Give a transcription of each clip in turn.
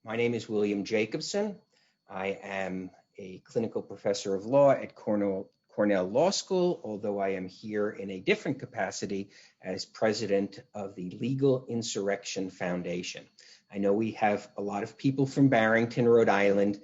My name is William Jacobson. I am a clinical professor of law at Cornell Law School, although I am here in a different capacity as president of the Legal Insurrection Foundation. I know we have a lot of people from Barrington, Rhode Island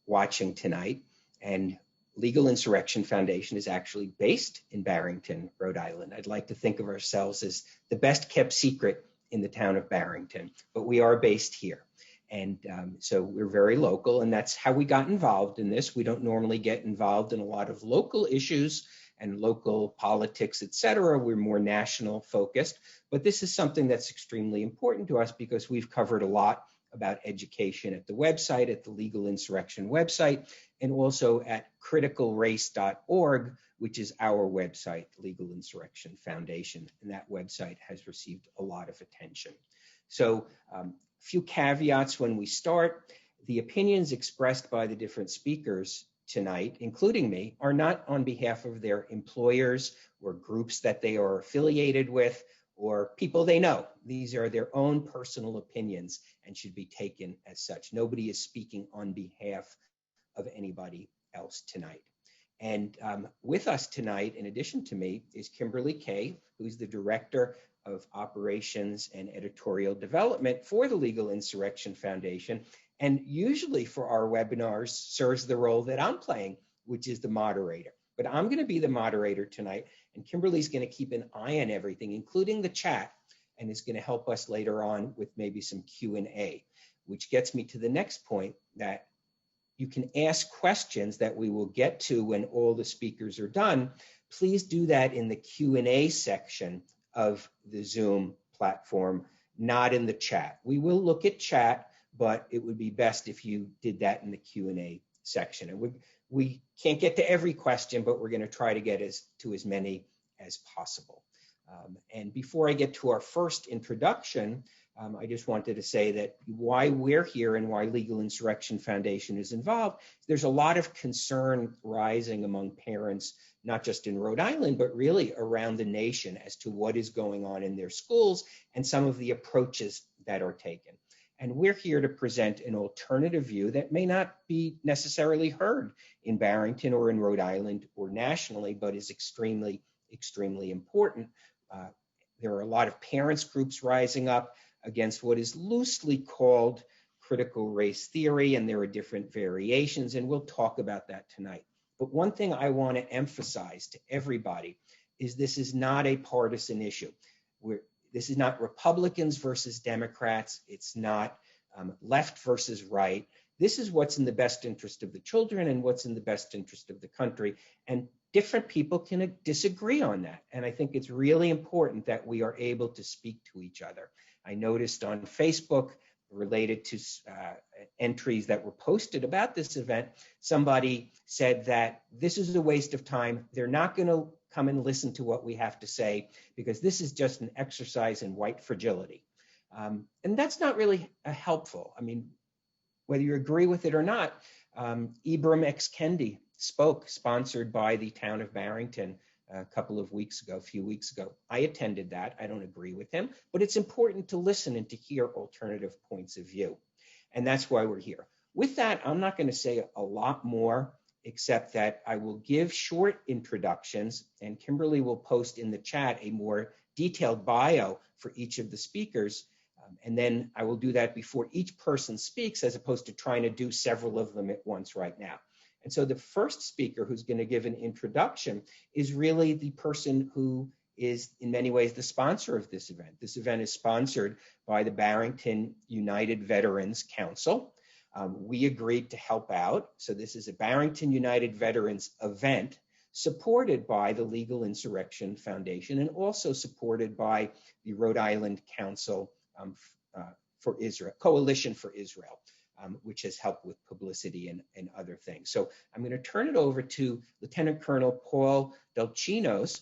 watching tonight, and Legal Insurrection Foundation is actually based in Barrington, Rhode Island. I'd like to think of ourselves as the best kept secret in the town of Barrington, but we are based here. And so we're very local, and that's how we got involved in this. We don't normally get involved in a lot of local issues and local politics, et cetera. We're more national focused, but this is something that's extremely important to us because we've covered a lot about education at the website, at the Legal Insurrection website, and also at criticalrace.org, which is our website, Legal Insurrection Foundation, and that website has received a lot of attention. So a few caveats when we start. The opinions expressed by the different speakers tonight, including me, are not on behalf of their employers or groups that they are affiliated with or people they know. These are their own personal opinions and should be taken as such. Nobody is speaking on behalf of anybody else tonight. And with us tonight, in addition to me, is Kimberly Kay, who's the Director of Operations and Editorial Development for the Legal Insurrection Foundation, and usually for our webinars serves the role that I'm playing, which is the moderator. But I'm going to be the moderator tonight, and Kimberly's going to keep an eye on everything, including the chat, and is going to help us later on with maybe some Q&A, which gets me to the next point, that you can ask questions that we will get to when all the speakers are done. Please do that in the Q&A section of the Zoom platform, not in the chat. We will look at chat, but it would be best if you did that in the Q&A section. And we can't get to every question, but we're going to try to get to as many as possible. And before I get to our first introduction, I just wanted to say that why we're here and why Legal Insurrection Foundation is involved, there's a lot of concern rising among parents, not just in Rhode Island, but really around the nation as to what is going on in their schools and some of the approaches that are taken. And we're here to present an alternative view that may not be necessarily heard in Barrington or in Rhode Island or nationally, but is extremely, extremely important. There are a lot of parents groups rising up against what is loosely called critical race theory, and there are different variations, and we'll talk about that tonight. But one thing I want to emphasize to everybody is this is not a partisan issue. This is not Republicans versus Democrats. It's not left versus right. This is what's in the best interest of the children and what's in the best interest of the country. And different people can disagree on that. And I think it's really important that we are able to speak to each other. I noticed on Facebook, related to entries that were posted about this event, somebody said that this is a waste of time. They're not going to come and listen to what we have to say because this is just an exercise in white fragility. And that's not really helpful. I mean, whether you agree with it or not, Ibram X. Kendi spoke, sponsored by the town of Barrington a few weeks ago. I attended that. I don't agree with him, but it's important to listen and to hear alternative points of view. And that's why we're here. With that, I'm not going to say a lot more, except that I will give short introductions, and Kimberly will post in the chat a more detailed bio for each of the speakers. And then I will do that before each person speaks, as opposed to trying to do several of them at once right now. And so the first speaker who's going to give an introduction is really the person who is in many ways the sponsor of this event. This event is sponsored by the Barrington United Veterans Council. We agreed to help out. So this is a Barrington United Veterans event supported by the Legal Insurrection Foundation and also supported by the Rhode Island Council for Israel, Coalition for Israel. Which has helped with publicity and other things. So I'm going to turn it over to Lieutenant Colonel Paul Delchinos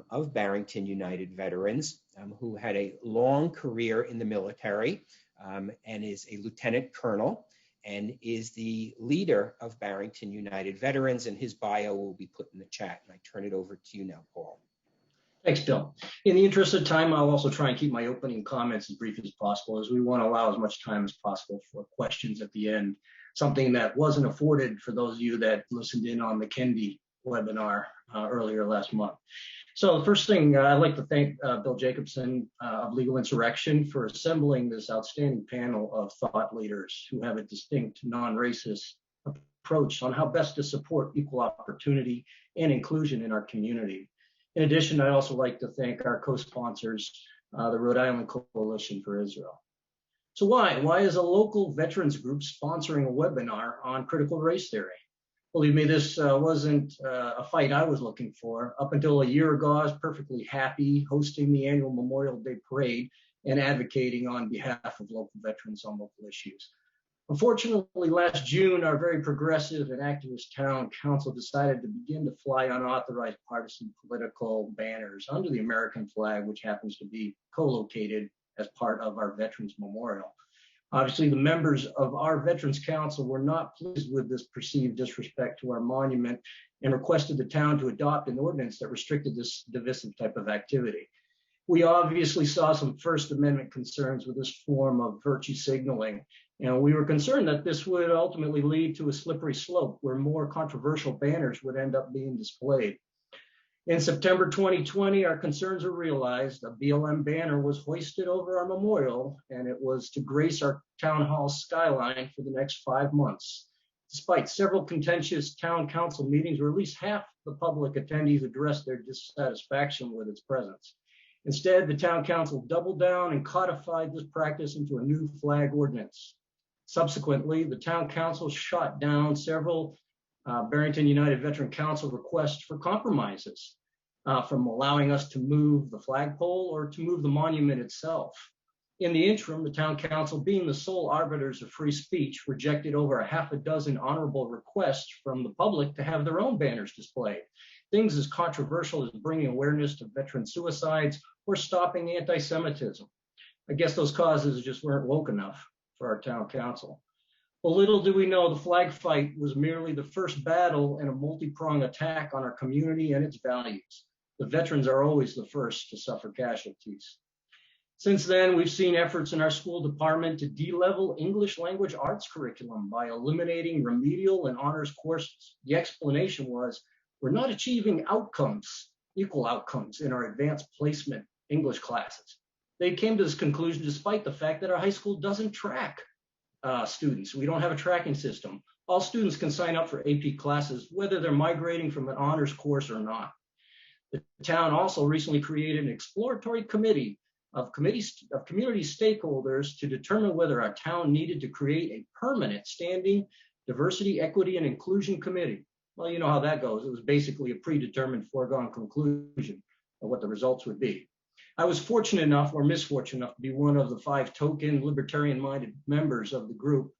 of Barrington United Veterans, who had a long career in the military and is a lieutenant colonel. and is the leader of Barrington United Veterans, and his bio will be put in the chat. And I turn it over to you now, Paul. Thanks, Bill. In the interest of time, I'll also try and keep my opening comments as brief as possible, as we want to allow as much time as possible for questions at the end, something that wasn't afforded for those of you that listened in on the Kendi webinar earlier last month. So the first thing, I'd like to thank Bill Jacobson of Legal Insurrection for assembling this outstanding panel of thought leaders who have a distinct non-racist approach on how best to support equal opportunity and inclusion in our community. In addition, I'd also like to thank our co-sponsors, the Rhode Island Coalition for Israel. So why is a local veterans group sponsoring a webinar on critical race theory? Believe me, this wasn't a fight I was looking for. Up until a year ago, I was perfectly happy hosting the annual Memorial Day Parade and advocating on behalf of local veterans on local issues. Unfortunately, last June, our very progressive and activist town council decided to begin to fly unauthorized partisan political banners under the American flag, which happens to be co-located as part of our Veterans Memorial. Obviously, the members of our Veterans Council were not pleased with this perceived disrespect to our monument and requested the town to adopt an ordinance that restricted this divisive type of activity. We obviously saw some First Amendment concerns with this form of virtue signaling, and we were concerned that this would ultimately lead to a slippery slope where more controversial banners would end up being displayed. In September 2020, our concerns were realized. A BLM banner was hoisted over our memorial, and it was to grace our town hall skyline for the next 5 months. Despite several contentious town council meetings where at least half the public attendees addressed their dissatisfaction with its presence. Instead, the town council doubled down and codified this practice into a new flag ordinance. Subsequently, the town council shot down several Barrington United Veteran Council requests for compromises, from allowing us to move the flagpole or to move the monument itself. In the interim, the town council, being the sole arbiters of free speech, rejected over a half a dozen honorable requests from the public to have their own banners displayed. Things as controversial as bringing awareness to veteran suicides or stopping anti-Semitism. I guess those causes just weren't woke enough for our town council. Well, little do we know, the flag fight was merely the first battle in a multi-pronged attack on our community and its values. The veterans are always the first to suffer casualties. Since then, we've seen efforts in our school department to de-level English language arts curriculum by eliminating remedial and honors courses. The explanation was, we're not achieving outcomes, equal outcomes in our advanced placement English classes. They came to this conclusion despite the fact that our high school doesn't track students. We don't have a tracking system. All students can sign up for AP classes, whether they're migrating from an honors course or not. The town also recently created an exploratory committee of community stakeholders to determine whether our town needed to create a permanent standing diversity, equity, and inclusion committee. Well, you know how that goes. It was basically a predetermined foregone conclusion of what the results would be. I was fortunate enough, or misfortunate enough, to be one of the 5 token libertarian-minded members of the group,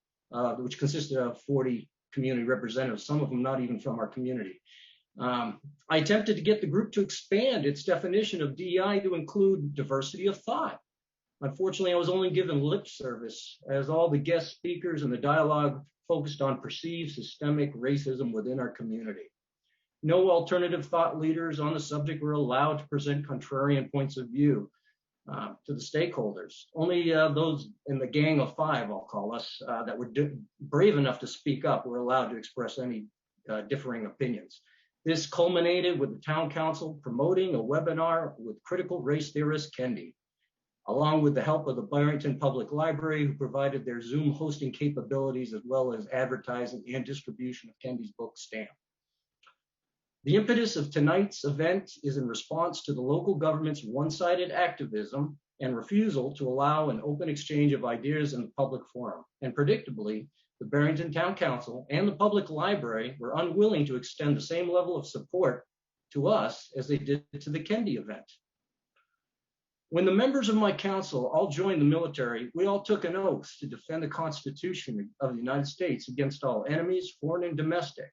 which consisted of 40 community representatives, some of them not even from our community. I attempted to get the group to expand its definition of DEI to include diversity of thought. Unfortunately, I was only given lip service, as all the guest speakers and the dialogue focused on perceived systemic racism within our community. No alternative thought leaders on the subject were allowed to present contrarian points of view to the stakeholders. Only those in the gang of 5, I'll call us, that were brave enough to speak up were allowed to express any differing opinions. This culminated with the town council promoting a webinar with critical race theorist Kendi, along with the help of the Barrington Public Library, who provided their Zoom hosting capabilities as well as advertising and distribution of Kendi's book Stamp. The impetus of tonight's event is in response to the local government's one-sided activism and refusal to allow an open exchange of ideas in the public forum. And predictably, the Barrington Town Council and the Public Library were unwilling to extend the same level of support to us as they did to the Kendi event. When the members of my council all joined the military, we all took an oath to defend the Constitution of the United States against all enemies, foreign and domestic.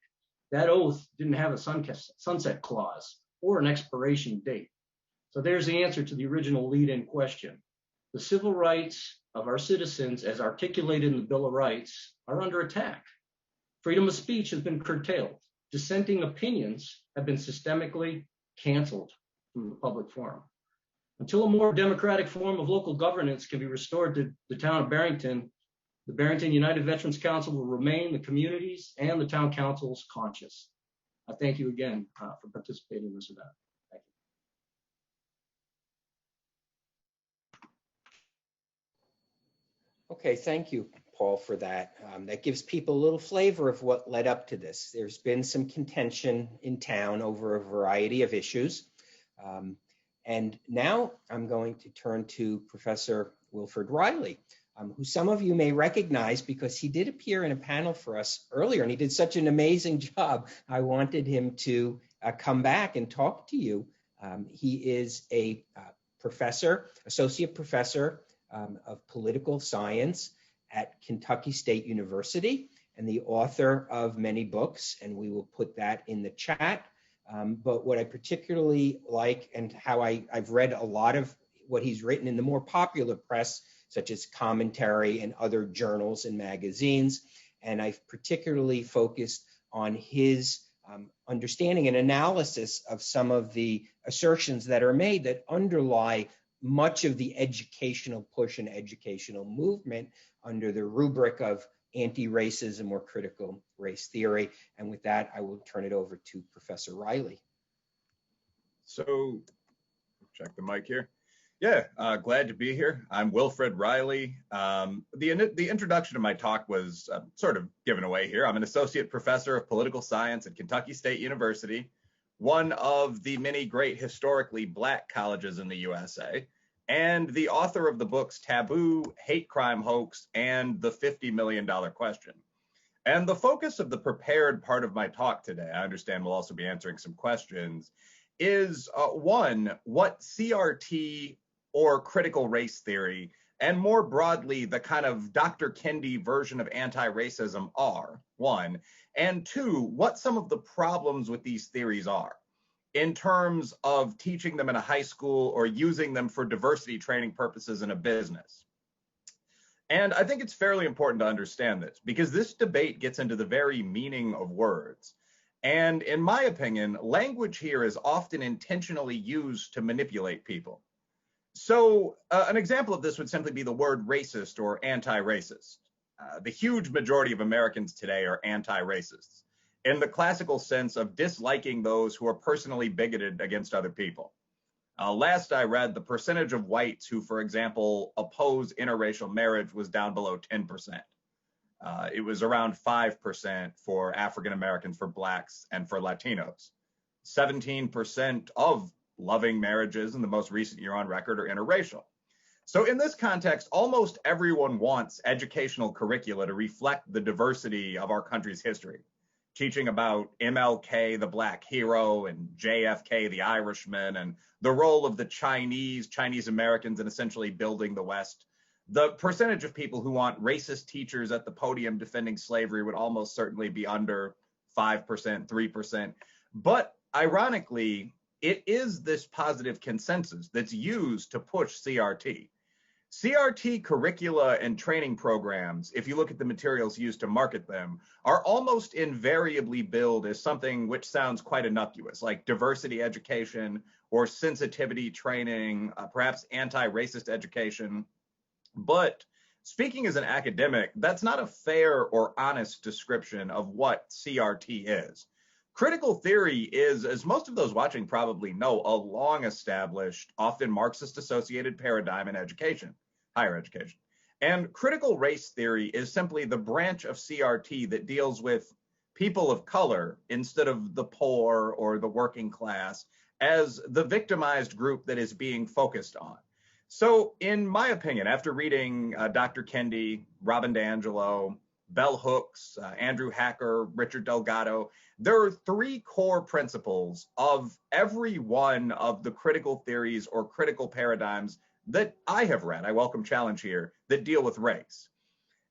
That oath didn't have a sunset clause or an expiration date. So there's the answer to the original lead-in question. The civil rights of our citizens, as articulated in the Bill of Rights, are under attack. Freedom of speech has been curtailed. Dissenting opinions have been systemically canceled from the public forum. Until a more democratic form of local governance can be restored to the town of Barrington, the Barrington United Veterans Council will remain the community's and the town council's conscience. I thank you again for participating in this event. Thank you. Okay, thank you, Paul, for that. That gives people a little flavor of what led up to this. There's been some contention in town over a variety of issues. And now I'm going to turn to Professor Wilford Riley, who some of you may recognize because he did appear in a panel for us earlier, and he did such an amazing job. I wanted him to come back and talk to you. He is a professor, associate professor of political science at Kentucky State University, and the author of many books, and we will put that in the chat. But what I particularly like, and how I've read a lot of what he's written in the more popular press, such as Commentary and other journals and magazines, and I've particularly focused on his understanding and analysis of some of the assertions that are made that underlie much of the educational push and educational movement under the rubric of anti-racism or critical race theory. And with that, I will turn it over to Professor Riley. So, check the mic here. Yeah, glad to be here. I'm Wilford Riley. The introduction to my talk was sort of given away here. I'm an associate professor of political science at Kentucky State University, one of the many great historically Black colleges in the USA, and the author of the books Taboo, Hate Crime Hoax, and The $50 Million Question. And the focus of the prepared part of my talk today, I understand we'll also be answering some questions, is one, what CRT or critical race theory, and more broadly, the kind of Dr. Kendi version of anti-racism are, one, and two, what some of the problems with these theories are in terms of teaching them in a high school or using them for diversity training purposes in a business. And I think it's fairly important to understand this because this debate gets into the very meaning of words. And in my opinion, language here is often intentionally used to manipulate people. So an example of this would simply be the word racist or anti-racist. The huge majority of Americans today are anti-racists in the classical sense of disliking those who are personally bigoted against other people. Last I read, the percentage of whites who, for example, oppose interracial marriage was down below 10%. It was around 5% for African Americans, for Blacks, and for Latinos. 17% of loving marriages in the most recent year on record are interracial. So in this context, almost everyone wants educational curricula to reflect the diversity of our country's history, teaching about MLK, the Black hero, and JFK, the Irishman, and the role of the Chinese Americans in essentially building the West. The percentage of people who want racist teachers at the podium defending slavery would almost certainly be under 5%, 3%. But ironically, it is this positive consensus that's used to push CRT. CRT curricula and training programs, if you look at the materials used to market them, are almost invariably billed as something which sounds quite innocuous, like diversity education or sensitivity training, perhaps anti-racist education. But speaking as an academic, that's not a fair or honest description of what CRT is. Critical theory is, as most of those watching probably know, a long-established, often Marxist-associated paradigm in education, higher education. And critical race theory is simply the branch of CRT that deals with people of color instead of the poor or the working class as the victimized group that is being focused on. So in my opinion, after reading Dr. Kendi, Robin DiAngelo, Bell Hooks, Andrew Hacker, Richard Delgado, there are three core principles of every one of the critical theories or critical paradigms that I have read, I welcome challenge here, that deal with race.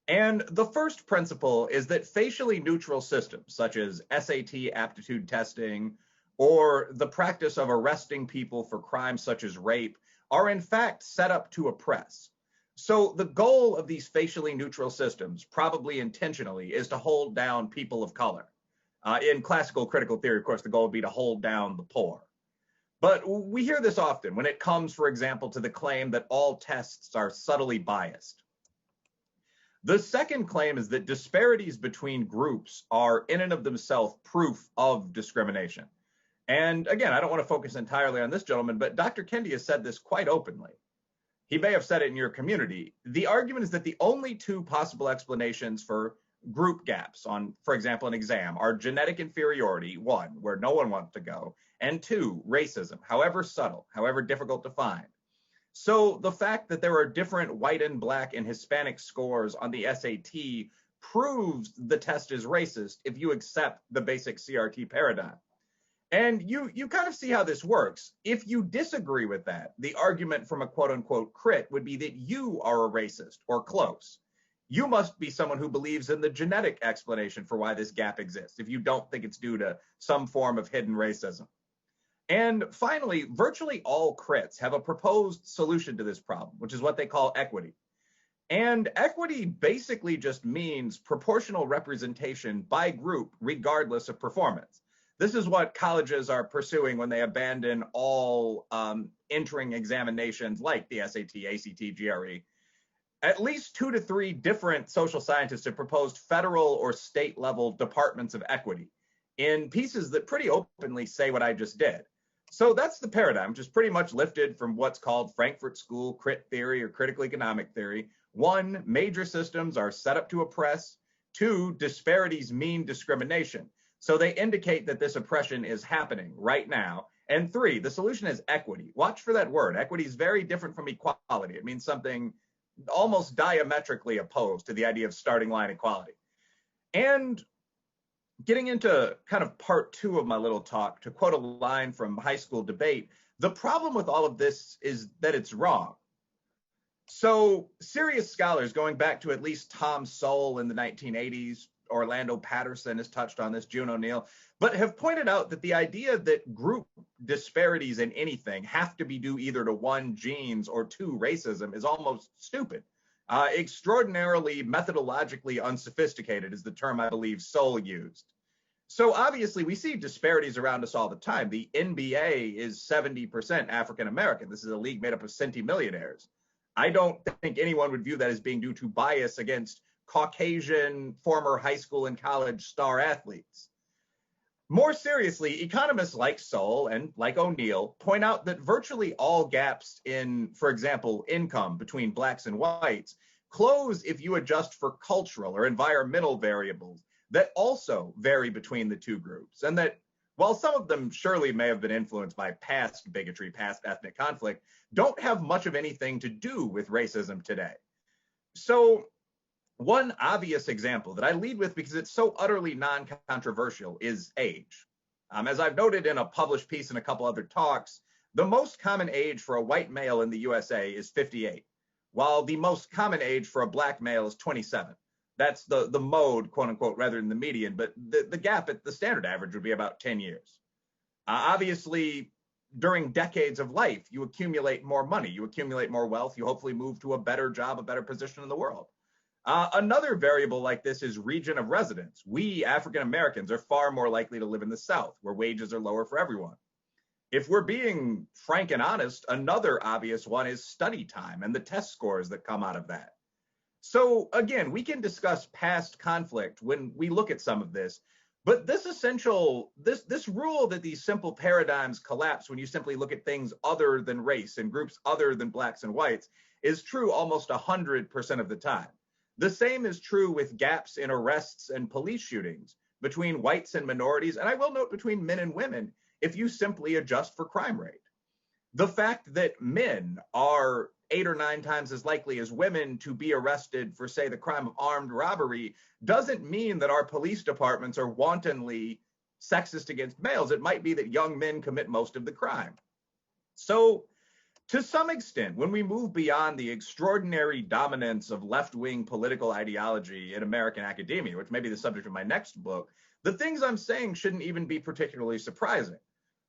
And the first principle is that facially neutral systems, such as SAT aptitude testing, or the practice of arresting people for crimes such as rape, are in fact set up to oppress. So the goal of these facially neutral systems, probably intentionally, is to hold down people of color. In classical critical theory, of course, the goal would be to hold down the poor. But we hear this often when it comes, for example, to the claim that all tests are subtly biased. The second claim is that disparities between groups are in and of themselves proof of discrimination. And again, I don't want to focus entirely on this gentleman, but Dr. Kendi has said this quite openly. He may have said it in your community. The argument is that the only two possible explanations for group gaps on, for example, an exam are genetic inferiority, one, where no one wants to go, and two, racism, however subtle, however difficult to find. So the fact that there are different white and black and Hispanic scores on the SAT proves the test is racist if you accept the basic CRT paradigm. And you kind of see how this works. If you disagree with that, the argument from a quote unquote crit would be that you are a racist or close. You must be someone who believes in the genetic explanation for why this gap exists if you don't think it's due to some form of hidden racism. And finally, virtually all crits have a proposed solution to this problem, which is what they call equity. And equity basically just means proportional representation by group, regardless of performance. This is what colleges are pursuing when they abandon all entering examinations like the SAT, ACT, GRE. At least 2 to 3 different social scientists have proposed federal or state level departments of equity in pieces that pretty openly say what I just did. So that's the paradigm, which is pretty much lifted from what's called Frankfurt School crit theory or critical economic theory. 1, major systems are set up to oppress. 2, disparities mean discrimination. So they indicate that this oppression is happening right now. And 3, the solution is equity. Watch for that word. Equity is very different from equality. It means something almost diametrically opposed to the idea of starting line equality. And getting into kind of part 2 of my little talk, to quote a line from high school debate, the problem with all of this is that it's wrong. So serious scholars, going back to at least Tom Sowell in the 1980s, Orlando Patterson has touched on this, June O'Neill, but have pointed out that the idea that group disparities in anything have to be due either to 1, genes, or 2, racism is almost stupid. Extraordinarily methodologically unsophisticated is the term I believe Sowell used. So obviously we see disparities around us all the time. The NBA is 70% African American. This is a league made up of centimillionaires. I don't think anyone would view that as being due to bias against Caucasian former high school and college star athletes. More seriously, economists like Sowell and like O'Neill point out that virtually all gaps in, for example, income between blacks and whites close if you adjust for cultural or environmental variables that also vary between the two groups, and that while some of them surely may have been influenced by past bigotry, past ethnic conflict, don't have much of anything to do with racism today. So one obvious example that I lead with because it's so utterly non-controversial is age. As I've noted in a published piece and a couple other talks, the most common age for a white male in the USA is 58, while the most common age for a black male is 27. That's the mode, quote unquote, rather than the median, but the gap at the standard average would be about 10 years. Obviously, during decades of life, you accumulate more money, you accumulate more wealth, you hopefully move to a better job, a better position in the world. Another variable like this is region of residence. We African Americans are far more likely to live in the South, where wages are lower for everyone. If we're being frank and honest, another obvious one is study time and the test scores that come out of that. So again, we can discuss past conflict when we look at some of this, but this rule that these simple paradigms collapse when you simply look at things other than race and groups other than blacks and whites is true almost 100% of the time. The same is true with gaps in arrests and police shootings between whites and minorities, and I will note between men and women, if you simply adjust for crime rate. The fact that men are 8 or 9 times as likely as women to be arrested for, say, the crime of armed robbery doesn't mean that our police departments are wantonly sexist against males. It might be that young men commit most of the crime. So to some extent, when we move beyond the extraordinary dominance of left-wing political ideology in American academia, which may be the subject of my next book, the things I'm saying shouldn't even be particularly surprising.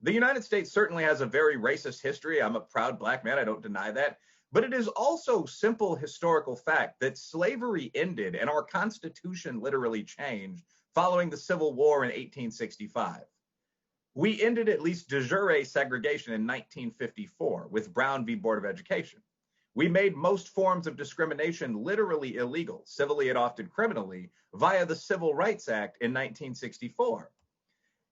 The United States certainly has a very racist history. I'm a proud black man, I don't deny that. but it is also simple historical fact that slavery ended and our Constitution literally changed following the Civil War in 1865. We ended at least de jure segregation in 1954 with Brown v. Board of Education. We made most forms of discrimination literally illegal, civilly and often criminally, via the Civil Rights Act in 1964.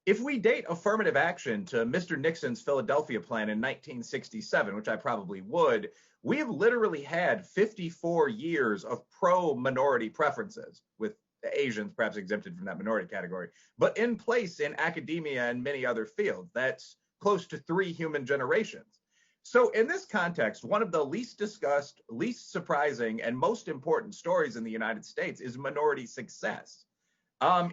If we date affirmative action to Mr. Nixon's Philadelphia Plan in 1967, which I probably would, we have literally had 54 years of pro-minority preferences, with Asians perhaps exempted from that minority category, but in place in academia and many other fields. That's close to 3 human generations. So in this context, one of the least discussed, least surprising, and most important stories in the United States is minority success.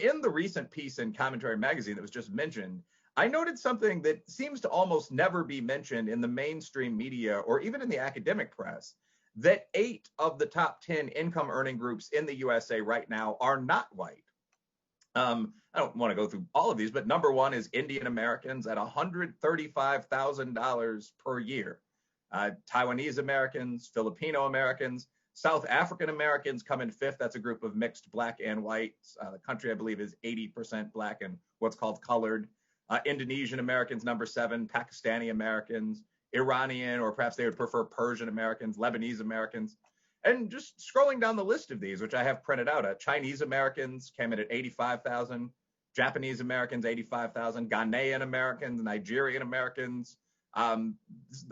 In the recent piece in Commentary Magazine that was just mentioned, I noted something that seems to almost never be mentioned in the mainstream media or even in the academic press, that 8 of the top 10 income earning groups in the USA right now are not white. I don't want to go through all of these, but number 1 is Indian Americans at $135,000 per year. Taiwanese Americans, Filipino Americans, South African Americans come in 5th. That's a group of mixed black and white. The country, I believe, is 80% black and what's called colored. Indonesian Americans, number 7, Pakistani Americans, Iranian, or perhaps they would prefer Persian Americans, Lebanese Americans. And just scrolling down the list of these, which I have printed out, Chinese Americans came in at 85,000, Japanese Americans, 85,000, Ghanaian Americans, Nigerian Americans, the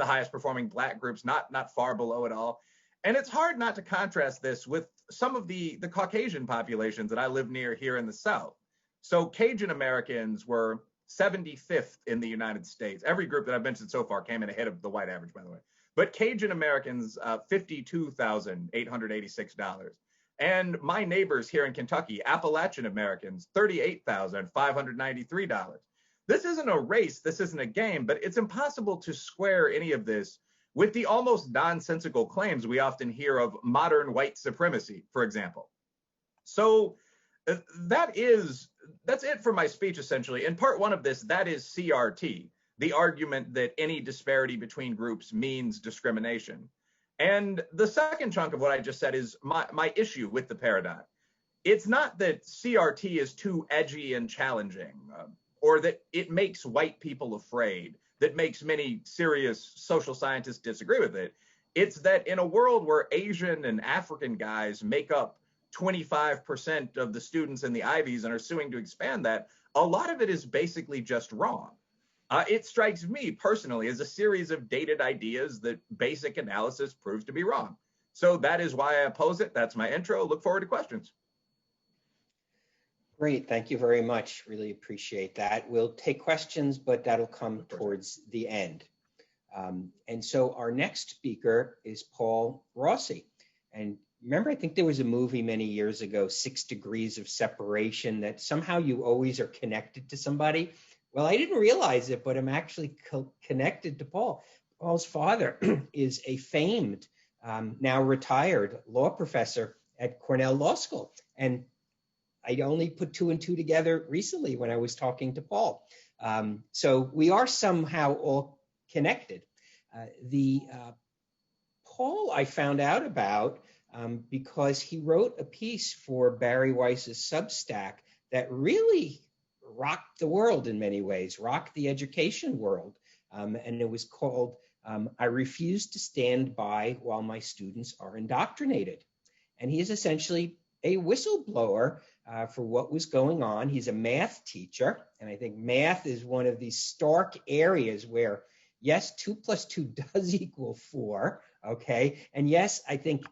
highest performing black groups, not far below it all. And it's hard not to contrast this with some of the Caucasian populations that I live near here in the South. So Cajun Americans were 75th in the United States. Every group that I've mentioned so far came in ahead of the white average, by the way. But Cajun Americans, $52,886. And my neighbors here in Kentucky, Appalachian Americans, $38,593. This isn't a race, this isn't a game, but it's impossible to square any of this with the almost nonsensical claims we often hear of modern white supremacy, for example. So that's it for my speech, essentially. In part 1 of this, that is CRT, the argument that any disparity between groups means discrimination. And the second chunk of what I just said is my issue with the paradigm. It's not that CRT is too edgy and challenging, or that it makes white people afraid, that makes many serious social scientists disagree with it. It's that in a world where Asian and African guys make up 25% of the students in the Ivies and are suing to expand that, a lot of it is basically just wrong. It strikes me personally as a series of dated ideas that basic analysis proves to be wrong. So that is why I oppose it. That's my intro. Look forward to questions. Great, thank you very much. Really appreciate that. We'll take questions, but that'll come towards the end. And so our next speaker is Paul Rossi. And remember, I think there was a movie many years ago, 6 Degrees of Separation, that somehow you always are connected to somebody. Well, I didn't realize it, but I'm actually connected to Paul. Paul's father is a famed, now retired law professor at Cornell Law School. And I only put 2 and 2 together recently when I was talking to Paul. So we are somehow all connected. Paul I found out about because he wrote a piece for Barry Weiss's Substack that really rocked the world in many ways, rocked the education world. And it was called, I Refuse to Stand By While My Students Are Indoctrinated. And he is essentially a whistleblower for what was going on. He's a math teacher, and I think math is one of these stark areas where, yes, 2 + 2 does equal 4, okay? And yes, I think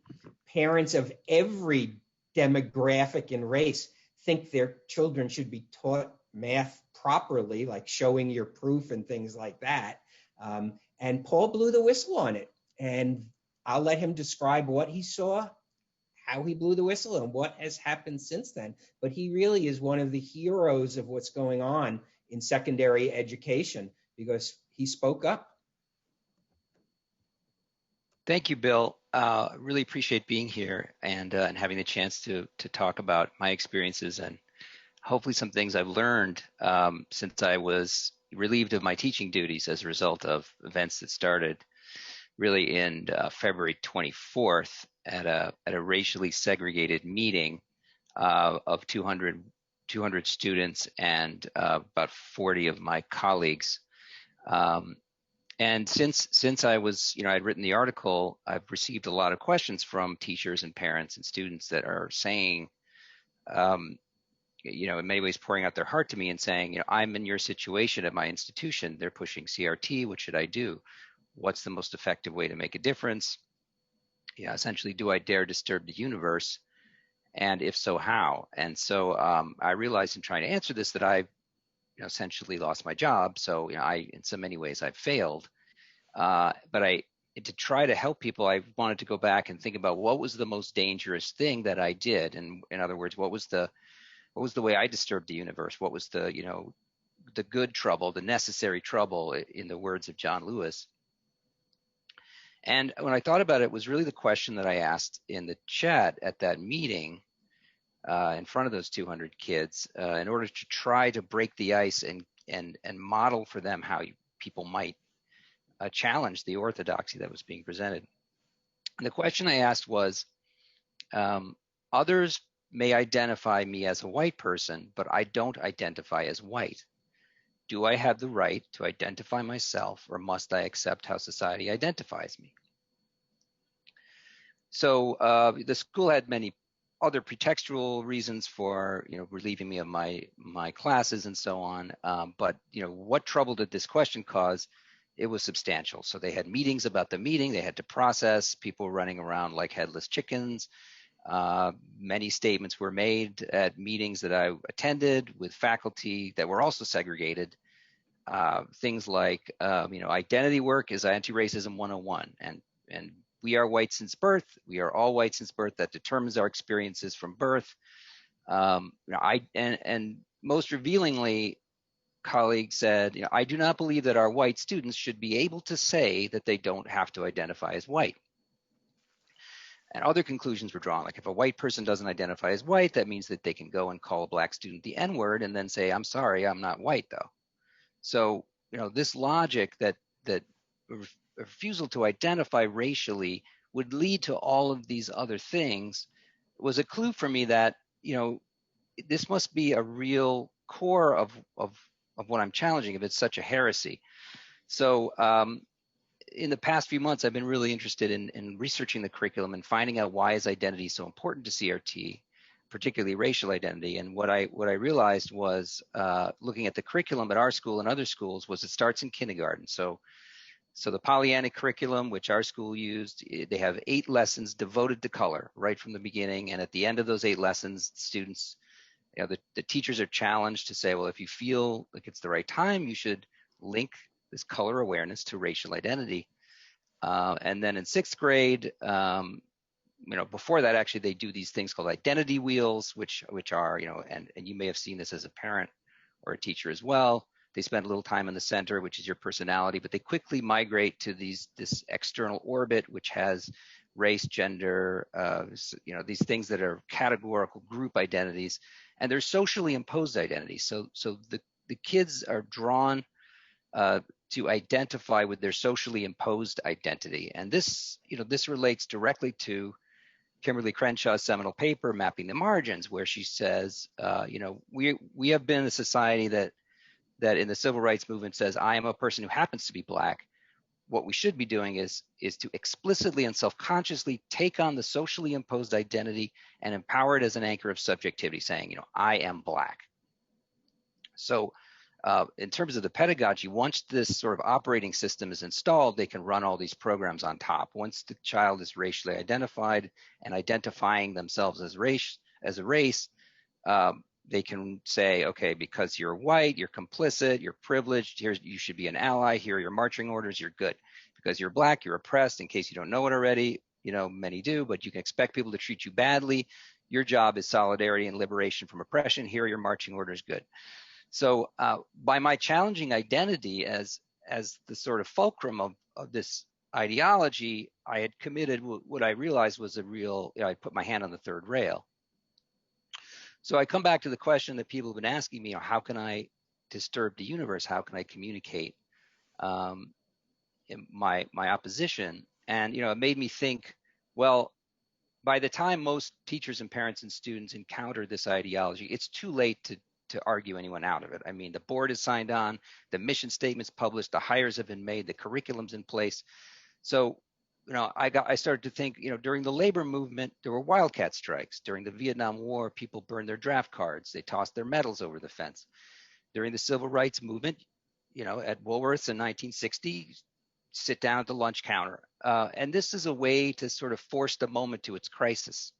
parents of every demographic and race think their children should be taught math properly, like showing your proof and things like that. And Paul blew the whistle on it, and I'll let him describe what he saw, how he blew the whistle, and what has happened since then. But he really is one of the heroes of what's going on in secondary education because he spoke up. Thank you, Bill. Really appreciate being here and having the chance to talk about my experiences and hopefully some things I've learned since I was relieved of my teaching duties as a result of events that started really in February 24th at a racially segregated meeting of 200 students and about 40 of my colleagues. And since I was, I'd written the article, I've received a lot of questions from teachers and parents and students that are saying, in many ways pouring out their heart to me and saying, I'm in your situation at my institution. They're pushing CRT. What should I do? What's the most effective way to make a difference? Essentially, do I dare disturb the universe? And if so, how? And so I realized in trying to answer this that I've essentially lost my job. So in so many ways I've failed. But to try to help people, I wanted to go back and think about what was the most dangerous thing that I did. And in other words, what was the way I disturbed the universe? What was the good trouble, the necessary trouble, in the words of John Lewis? And when I thought about it, it was really the question that I asked in the chat at that meeting in front of those 200 kids in order to try to break the ice and model for them how people might challenge the orthodoxy that was being presented. And the question I asked was, others may identify me as a white person, but I don't identify as white. Do I have the right to identify myself, or must I accept how society identifies me? So the school had many other pretextual reasons for relieving me of my classes and so on. But what trouble did this question cause? It was substantial. So they had meetings about the meeting. They had to process, people running around like headless chickens. Many statements were made at meetings that I attended with faculty that were also segregated. Things like, identity work is anti-racism 101, and we are white since birth. We are all white since birth. That determines our experiences from birth. And most revealingly, colleagues said, I do not believe that our white students should be able to say that they don't have to identify as white. And other conclusions were drawn, like if a white person doesn't identify as white, that means that they can go and call a black student the N-word and then say, I'm sorry, I'm not white though. So, this logic that refusal to identify racially would lead to all of these other things was a clue for me that, this must be a real core of what I'm challenging if it's such a heresy. So in the past few months, I've been really interested in researching the curriculum and finding out why is identity so important to CRT, particularly racial identity. And what I realized was looking at the curriculum at our school and other schools was it starts in kindergarten. So the Pollyannic curriculum, which our school used, they have 8 lessons devoted to color right from the beginning. And at the end of those 8 lessons, students, the teachers are challenged to say, well, if you feel like it's the right time, you should link this color awareness to racial identity. And then in 6th grade, before that, actually, they do these things called identity wheels, which are, and you may have seen this as a parent or a teacher as well. They spend a little time in the center, which is your personality, but they quickly migrate to this external orbit, which has race, gender, these things that are categorical group identities, and they're socially imposed identities. So the kids are drawn to identify with their socially imposed identity, and this relates directly to Kimberly Crenshaw's seminal paper, Mapping the Margins, where she says, we have been a society that in the civil rights movement says, I am a person who happens to be black. What we should be doing is to explicitly and self-consciously take on the socially imposed identity and empower it as an anchor of subjectivity, saying, I am black. So in terms of the pedagogy, once this sort of operating system is installed, they can run all these programs on top. Once the child is racially identified and identifying themselves as a race, they can say, okay, because you're white, you're complicit, you're privileged, you should be an ally, here are your marching orders, you're good. Because you're black, you're oppressed, in case you don't know it already, many do, but you can expect people to treat you badly. Your job is solidarity and liberation from oppression, here are your marching orders, good. So by my challenging identity as the sort of fulcrum of this ideology, I had committed what I realized was I put my hand on the third rail. So I come back to the question that people have been asking me, how can I disturb the universe? How can I communicate? my opposition. And, it made me think, well, by the time most teachers and parents and students encounter this ideology, it's too late to argue anyone out of it. I mean, the board is signed on, the mission statement's published, the hires have been made, the curriculum's in place. So, I started to think, during the labor movement, there were wildcat strikes. During the Vietnam War, people burned their draft cards. They tossed their medals over the fence. During the civil rights movement, at Woolworth's in 1960, sit down at the lunch counter. And this is a way to sort of force the moment to its crisis.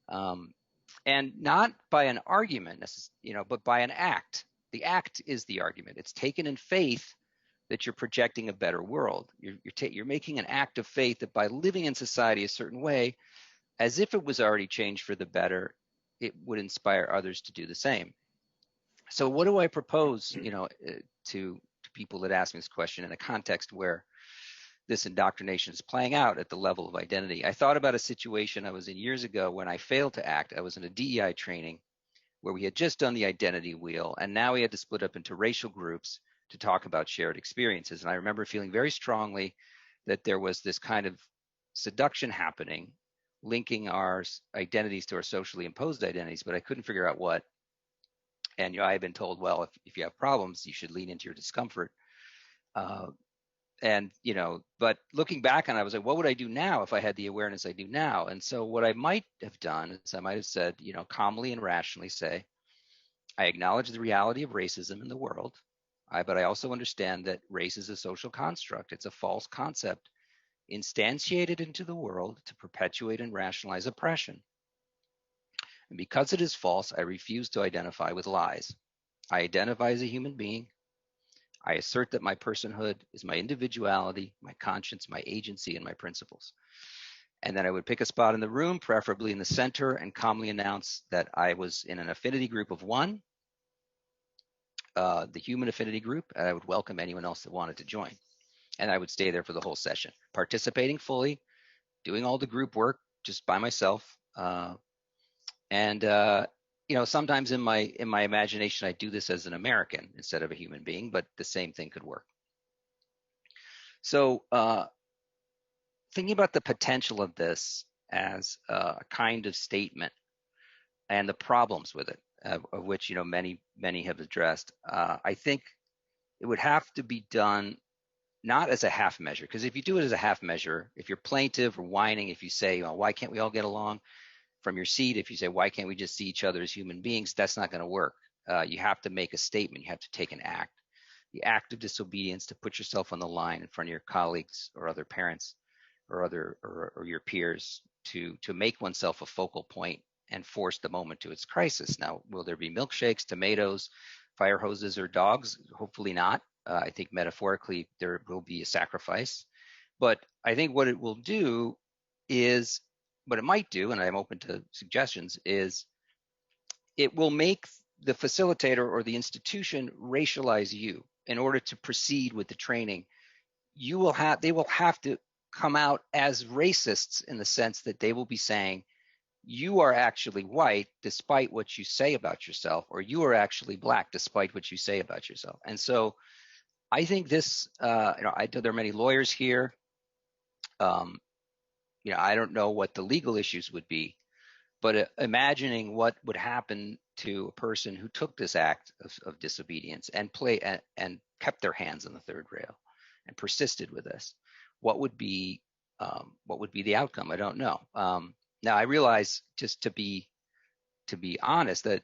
And not by an argument, but by an act. The act is the argument. It's taken in faith that you're projecting a better world. You're making an act of faith that by living in society a certain way, as if it was already changed for the better, it would inspire others to do the same. So what do I propose, to people that ask me this question in a context where this indoctrination is playing out at the level of identity? I thought about a situation I was in years ago when I failed to act. I was in a DEI training where we had just done the identity wheel, and now we had to split up into racial groups to talk about shared experiences. And I remember feeling very strongly that there was this kind of seduction happening, linking our identities to our socially imposed identities, but I couldn't figure out what. And I had been told, well, if you have problems, you should lean into your discomfort. But looking back on it, I was like, what would I do now if I had the awareness I do now? And so what I might have done is I might have said, calmly and rationally say, I acknowledge the reality of racism in the world, but I also understand that race is a social construct. It's a false concept instantiated into the world to perpetuate and rationalize oppression. And because it is false, I refuse to identify with lies. I identify as a human being. I assert that my personhood is my individuality, my conscience, my agency, and my principles. And then I would pick a spot in the room, preferably in the center, and calmly announce that I was in an affinity group of one, the human affinity group, and I would welcome anyone else that wanted to join. And I would stay there for the whole session, participating fully, doing all the group work just by myself. Sometimes in my imagination, I do this as an American instead of a human being, but the same thing could work. So thinking about the potential of this as a kind of statement and the problems with it, of which many have addressed, I think it would have to be done not as a half measure, because if you do it as a half measure, if you're plaintive or whining, if you say, why can't we all get along from your seat, if you say, why can't we just see each other as human beings, that's not going to work. You have to make a statement. You have to take an act. The act of disobedience, to put yourself on the line in front of your colleagues or other parents or your peers, to make oneself a focal point and force the moment to its crisis. Now, will there be milkshakes, tomatoes, fire hoses, or dogs? Hopefully not. I think metaphorically there will be a sacrifice. But I think what it will do is, what it might do, and I'm open to suggestions, is it will make the facilitator or the institution racialize you in order to proceed with the training. They will have to come out as racists in the sense that they will be saying, you are actually white despite what you say about yourself, or you are actually black despite what you say about yourself. And so I think this, there are many lawyers here. I don't know what the legal issues would be, but imagining what would happen to a person who took this act of disobedience and kept their hands on the third rail and persisted with this, what would be the outcome? I don't know. Now I realize, just to be honest, that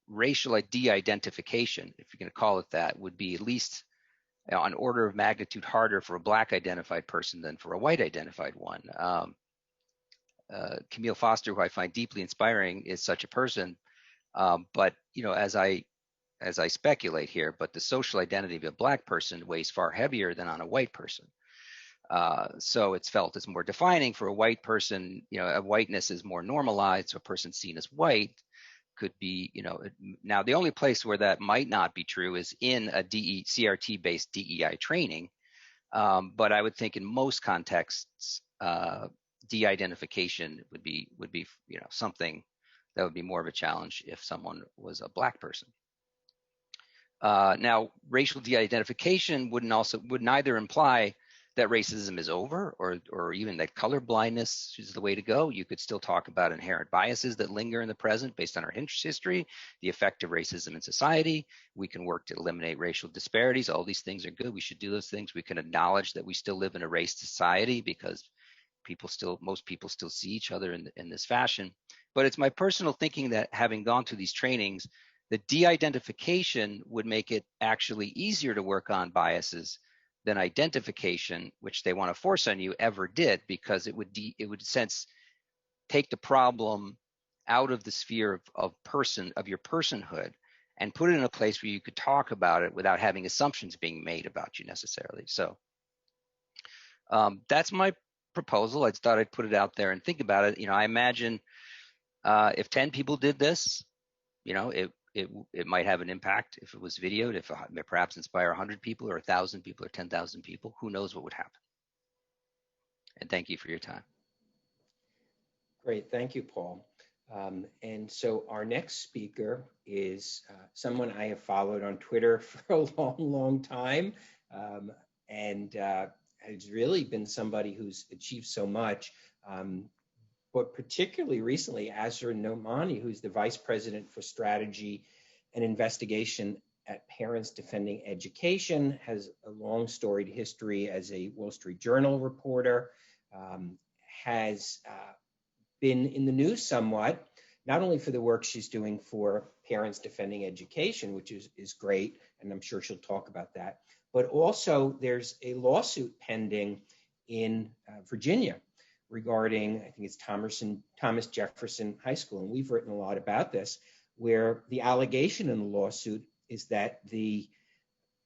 racial de-identification, if you're going to call it that, would be at least an order of magnitude harder for a black identified person than for a white identified one. Camille Foster, who I find deeply inspiring, is such a person. But as I speculate here, but the social identity of a black person weighs far heavier than on a white person. So it's felt as more defining. For a white person, whiteness is more normalized. So a person seen as white could be, now the only place where that might not be true is in a CRT-based DEI training. But I would think in most contexts, de-identification would be something that would be more of a challenge if someone was a black person. Now, racial de-identification would neither imply that racism is over, or even that color blindness is the way to go. You could still talk about inherent biases that linger in the present based on our history, the effect of racism in society. We can work to eliminate racial disparities. All these things are good. We should do those things. We can acknowledge that we still live in a race society because most people still see each other in this fashion. But it's my personal thinking that having gone through these trainings, the de-identification would make it actually easier to work on biases than identification, which they want to force on you, ever did, because it would take the problem out of the sphere of your personhood and put it in a place where you could talk about it without having assumptions being made about you necessarily. So that's my proposal. I thought I'd put it out there and think about it. I imagine if 10 people did this, it might have an impact if it was videoed, if it perhaps inspire 100 people or 1,000 people or 10,000 people. Who knows what would happen? And thank you for your time. Great, thank you, Paul. And so our next speaker is someone I have followed on Twitter for a long, long time, and has really been somebody who's achieved so much. But particularly recently, Azra Nomani, who's the Vice President for Strategy and Investigation at Parents Defending Education, has a long storied history as a Wall Street Journal reporter, has been in the news somewhat, not only for the work she's doing for Parents Defending Education, which is great, and I'm sure she'll talk about that, but also there's a lawsuit pending in Virginia regarding, I think it's Thomas Jefferson High School, and we've written a lot about this, where the allegation in the lawsuit is that the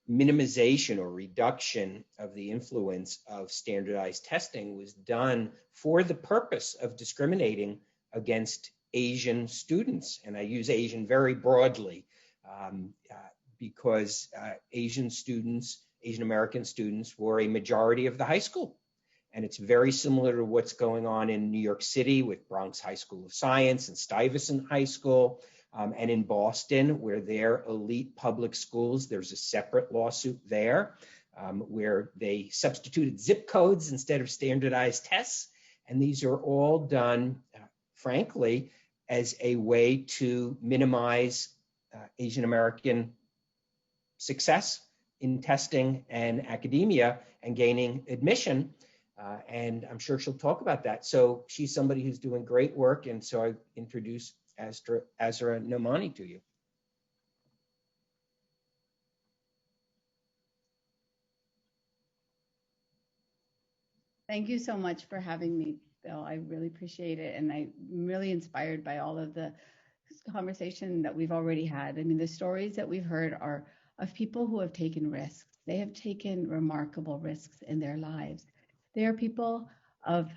minimization or reduction of the influence of standardized testing was done for the purpose of discriminating against Asian students. And I use Asian very broadly because Asian American students were a majority of the high school. And it's very similar to what's going on in New York City with Bronx High School of Science and Stuyvesant High School, and in Boston, where they're elite public schools. There's a separate lawsuit there where they substituted zip codes instead of standardized tests. And these are all done, frankly, as a way to minimize Asian American success in testing and academia and gaining admission. And I'm sure she'll talk about that. So she's somebody who's doing great work. And so I introduce Azra Nomani to you. Thank you so much for having me, Bill. I really appreciate it. And I'm really inspired by all of the conversation that we've already had. I mean, the stories that we've heard are of people who have taken risks. They have taken remarkable risks in their lives. They are people of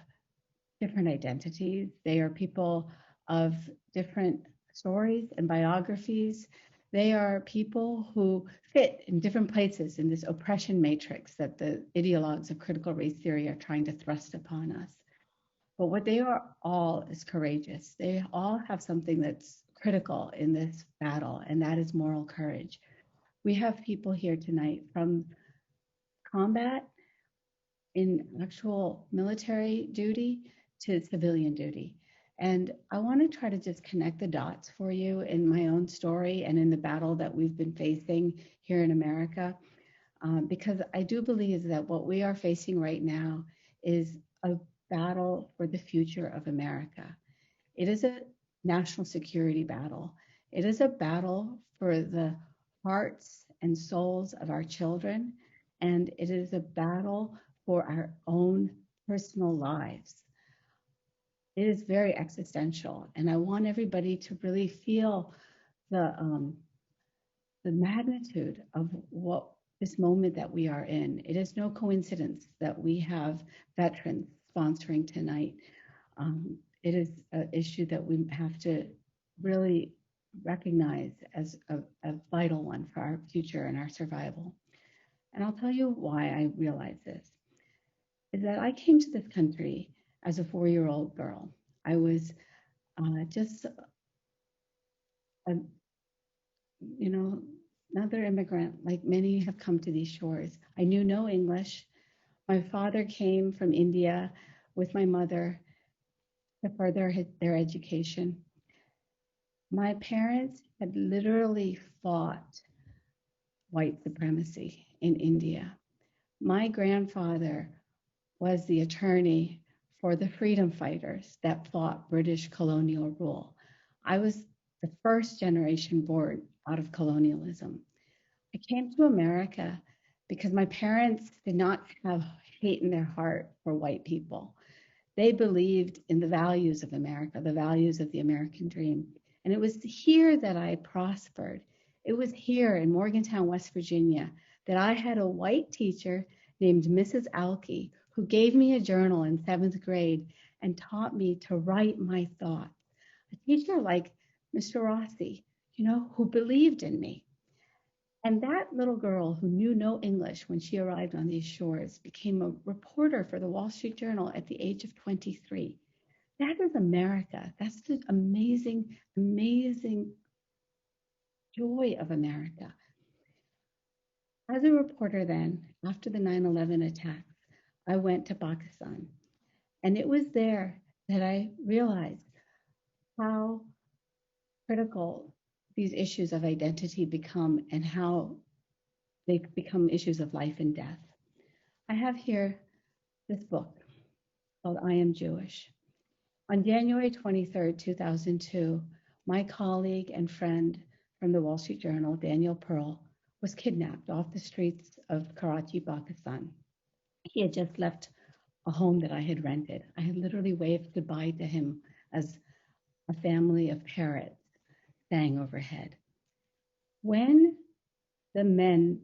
different identities. They are people of different stories and biographies. They are people who fit in different places in this oppression matrix that the ideologues of critical race theory are trying to thrust upon us. But what they are all is courageous. They all have something that's critical in this battle, and that is moral courage. We have people here tonight from combat in actual military duty to civilian duty. And I want to try to just connect the dots for you in my own story and in the battle that we've been facing here in America, because I do believe that what we are facing right now is a battle for the future of America. It is a national security battle. It is a battle for the hearts and souls of our children, and it is a battle for our own personal lives. It is very existential, and I want everybody to really feel the magnitude of what this moment that we are in. It is no coincidence that we have veterans sponsoring tonight. It is an issue that we have to really recognize as a vital one for our future and our survival. And I'll tell you why I realize this, is that I came to this country as a 4-year-old girl. I was just, another immigrant, like many have come to these shores. I knew no English. My father came from India with my mother to further their education. My parents had literally fought white supremacy in India. My grandfather was the attorney for the freedom fighters that fought British colonial rule. I was the first generation born out of colonialism. I came to America because my parents did not have hate in their heart for white people. They believed in the values of America, the values of the American dream. And it was here that I prospered. It was here in Morgantown, West Virginia, that I had a white teacher named Mrs. Alke who gave me a journal in 7th grade and taught me to write my thoughts. A teacher like Mr. Rossi, who believed in me. And that little girl who knew no English when she arrived on these shores became a reporter for the Wall Street Journal at the age of 23. That is America. That's the amazing, amazing joy of America. As a reporter then, after the 9/11 attacks, I went to Pakistan. And it was there that I realized how critical these issues of identity become and how they become issues of life and death. I have here this book called I Am Jewish. On January 23rd, 2002, my colleague and friend from the Wall Street Journal, Daniel Pearl, was kidnapped off the streets of Karachi, Pakistan. He had just left a home that I had rented. I had literally waved goodbye to him as a family of parrots sang overhead. When the men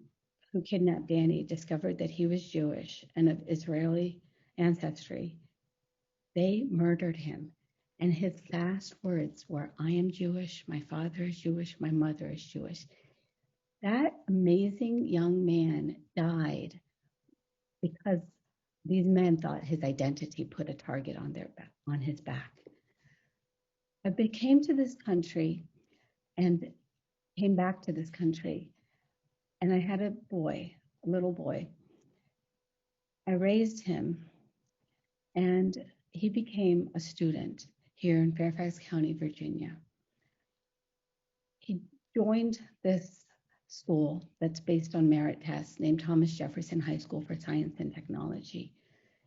who kidnapped Danny discovered that he was Jewish and of Israeli ancestry, they murdered him. And his last words were, I am Jewish, my father is Jewish, my mother is Jewish. That amazing young man died because these men thought his identity put a target on his back. I came to this country and came back to this country, and I had a little boy. I raised him, and he became a student here in Fairfax County, Virginia. He joined this school that's based on merit tests named Thomas Jefferson High School for Science and Technology.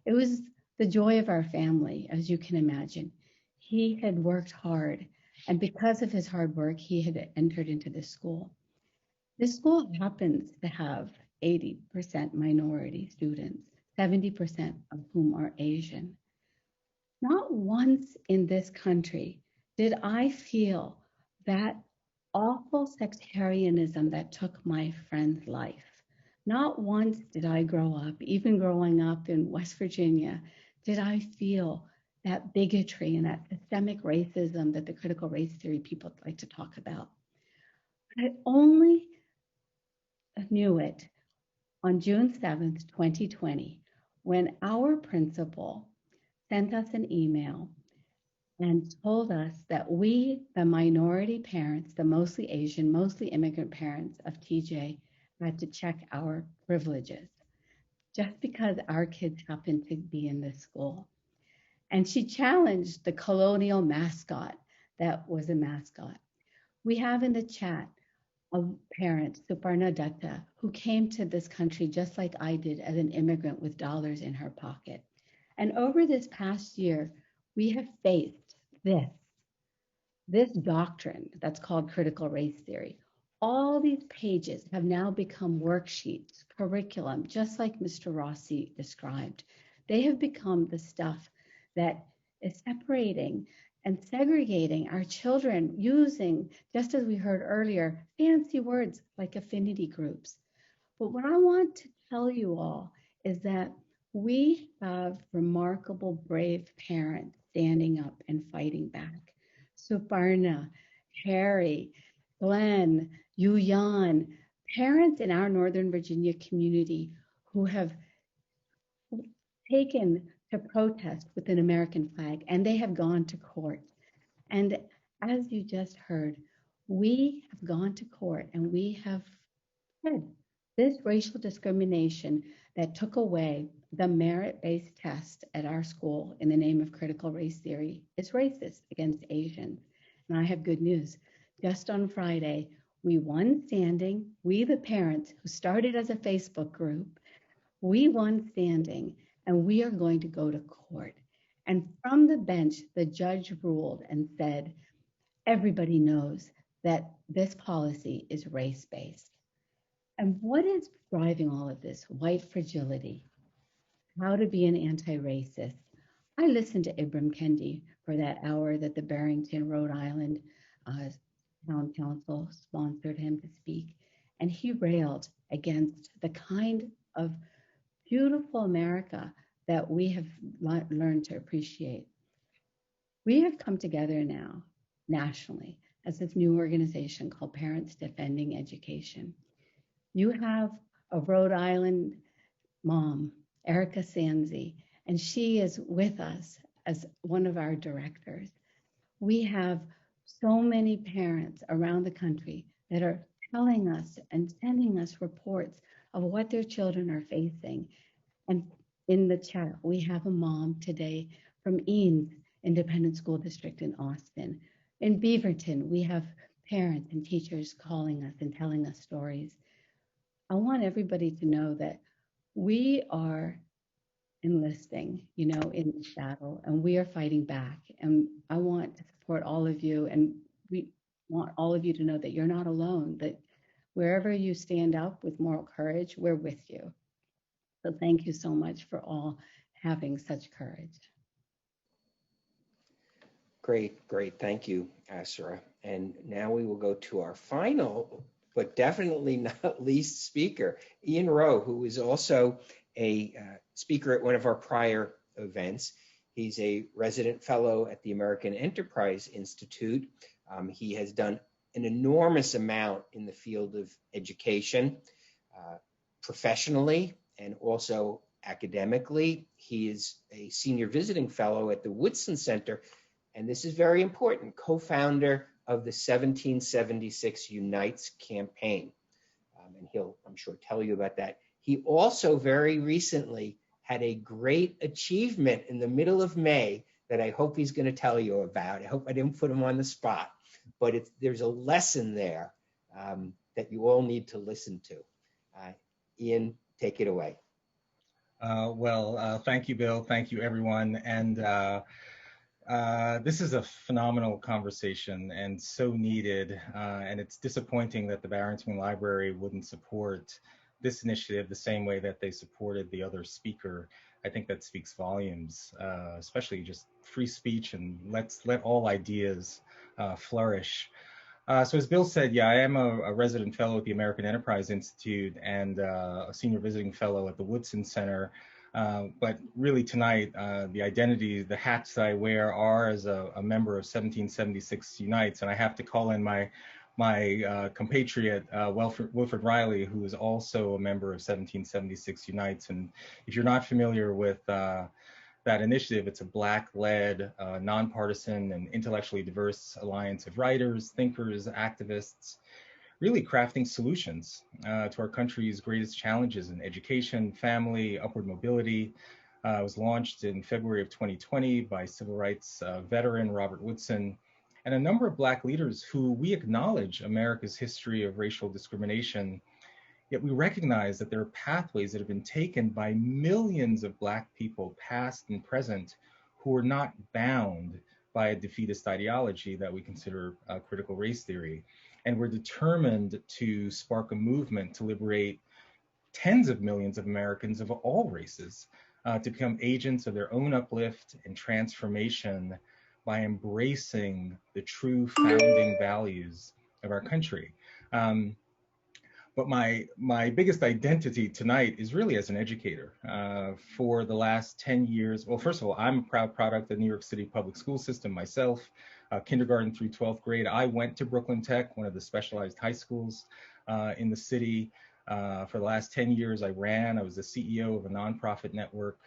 It was the joy of our family, as you can imagine. He had worked hard, and because of his hard work, he had entered into this school. This school happens to have 80% minority students, 70% of whom are Asian. Not once in this country did I feel that awful sectarianism that took my friend's life. Not once did I grow up, even growing up in West Virginia, did I feel that bigotry and that systemic racism that the critical race theory people like to talk about. I only knew it on June 7th, 2020, when our principal sent us an email and told us that we, the minority parents, the mostly Asian, mostly immigrant parents of TJ, had to check our privileges just because our kids happened to be in this school. And she challenged the colonial mascot that was a mascot. We have in the chat a parent, Suparna Datta, who came to this country just like I did as an immigrant with dollars in her pocket. And over this past year, we have faced this doctrine that's called critical race theory. All these pages have now become worksheets, curriculum, just like Mr. Rossi described. They have become the stuff that is separating and segregating our children using, just as we heard earlier, fancy words like affinity groups. But what I want to tell you all is that we have remarkable, brave parents standing up and fighting back. Suparna, Harry, Glenn, Yuyan, parents in our Northern Virginia community who have taken to protest with an American flag, and they have gone to court. And as you just heard, we have gone to court and we have said this racial discrimination that took away the merit-based test at our school in the name of critical race theory is racist against Asians. And I have good news. Just on Friday, we won standing. We, the parents who started as a Facebook group, we won standing, and we are going to go to court. And from the bench, the judge ruled and said, everybody knows that this policy is race-based. And what is driving all of this? White fragility. How to be an anti-racist. I listened to Ibram Kendi for that hour that the Barrington, Rhode Island Town Council sponsored him to speak, and he railed against the kind of beautiful America that we have learned to appreciate. We have come together now nationally as this new organization called Parents Defending Education. You have a Rhode Island mom, Erica Sanzi, and she is with us as one of our directors. We have so many parents around the country that are telling us and sending us reports of what their children are facing. And in the chat, we have a mom today from Eanes Independent School District in Austin. In Beaverton, we have parents and teachers calling us and telling us stories. I want everybody to know that we are enlisting, in this battle, and we are fighting back. And I want to support all of you, and we want all of you to know that you're not alone, that wherever you stand up with moral courage, we're with you. So thank you so much for all having such courage. Great. Thank you, Asura. And now we will go to our final, but definitely not least speaker, Ian Rowe, who is also a speaker at one of our prior events. He's a resident fellow at the American Enterprise Institute. He has done an enormous amount in the field of education, professionally and also academically. He is a senior visiting fellow at the Woodson Center, and this is very important, co-founder of the 1776 Unites campaign. And he'll, I'm sure, tell you about that. He also very recently had a great achievement in the middle of May that I hope he's going to tell you about. I hope I didn't put him on the spot, but there's a lesson there that you all need to listen to. Ian, take it away. Thank you, Bill. Thank you, everyone. And this is a phenomenal conversation and so needed. And it's disappointing that the Barrington Library wouldn't support this initiative the same way that they supported the other speaker. I think that speaks volumes, especially just free speech, and let all ideas flourish. So as Bill said, yeah, I am a resident fellow at the American Enterprise Institute and a senior visiting fellow at the Woodson Center. But really tonight, the hats that I wear are as a member of 1776 Unites, and I have to call in my compatriot, Wilford Riley, who is also a member of 1776 Unites. And if you're not familiar with that initiative, it's a Black-led, nonpartisan, and intellectually diverse alliance of writers, thinkers, activists, really crafting solutions to our country's greatest challenges in education, family, upward mobility. It was launched in February of 2020 by civil rights veteran Robert Woodson and a number of Black leaders who we acknowledge America's history of racial discrimination, yet we recognize that there are pathways that have been taken by millions of Black people, past and present, who are not bound by a defeatist ideology that we consider critical race theory. And we're determined to spark a movement to liberate tens of millions of Americans of all races to become agents of their own uplift and transformation by embracing the true founding values of our country. But my biggest identity tonight is really as an educator. For the last 10 years, well, first of all, I'm a proud product of the New York City public school system myself, kindergarten through 12th grade. I went to Brooklyn Tech, one of the specialized high schools in the city. For the last 10 years, I was the CEO of a nonprofit network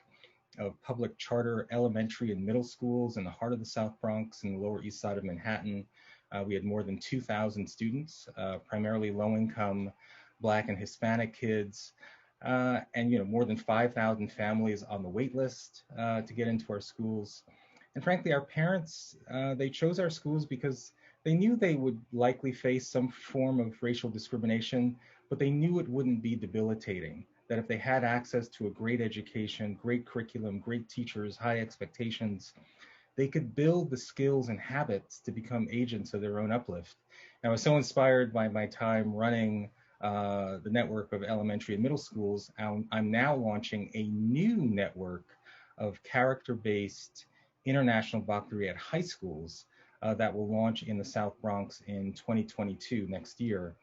of public charter elementary and middle schools in the heart of the South Bronx and the Lower East Side of Manhattan. We had more than 2,000 students, primarily low-income Black and Hispanic kids. and more than 5,000 families on the wait list to get into our schools. And frankly, our parents, they chose our schools because they knew they would likely face some form of racial discrimination, but they knew it wouldn't be debilitating, that if they had access to a great education, great curriculum, great teachers, high expectations, they could build the skills and habits to become agents of their own uplift. And I was so inspired by my time running the network of elementary and middle schools. I'm now launching a new network of character-based international baccalaureate high schools that will launch in the South Bronx in 2022, next year.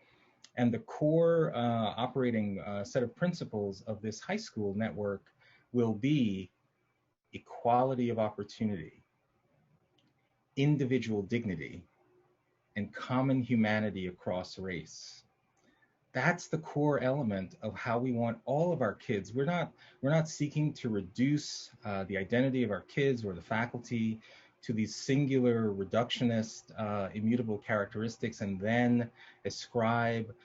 And the core operating set of principles of this high school network will be equality of opportunity, individual dignity, and common humanity across race. That's the core element of how we want all of our kids. We're not seeking to reduce the identity of our kids or the faculty to these singular reductionist immutable characteristics and then ascribe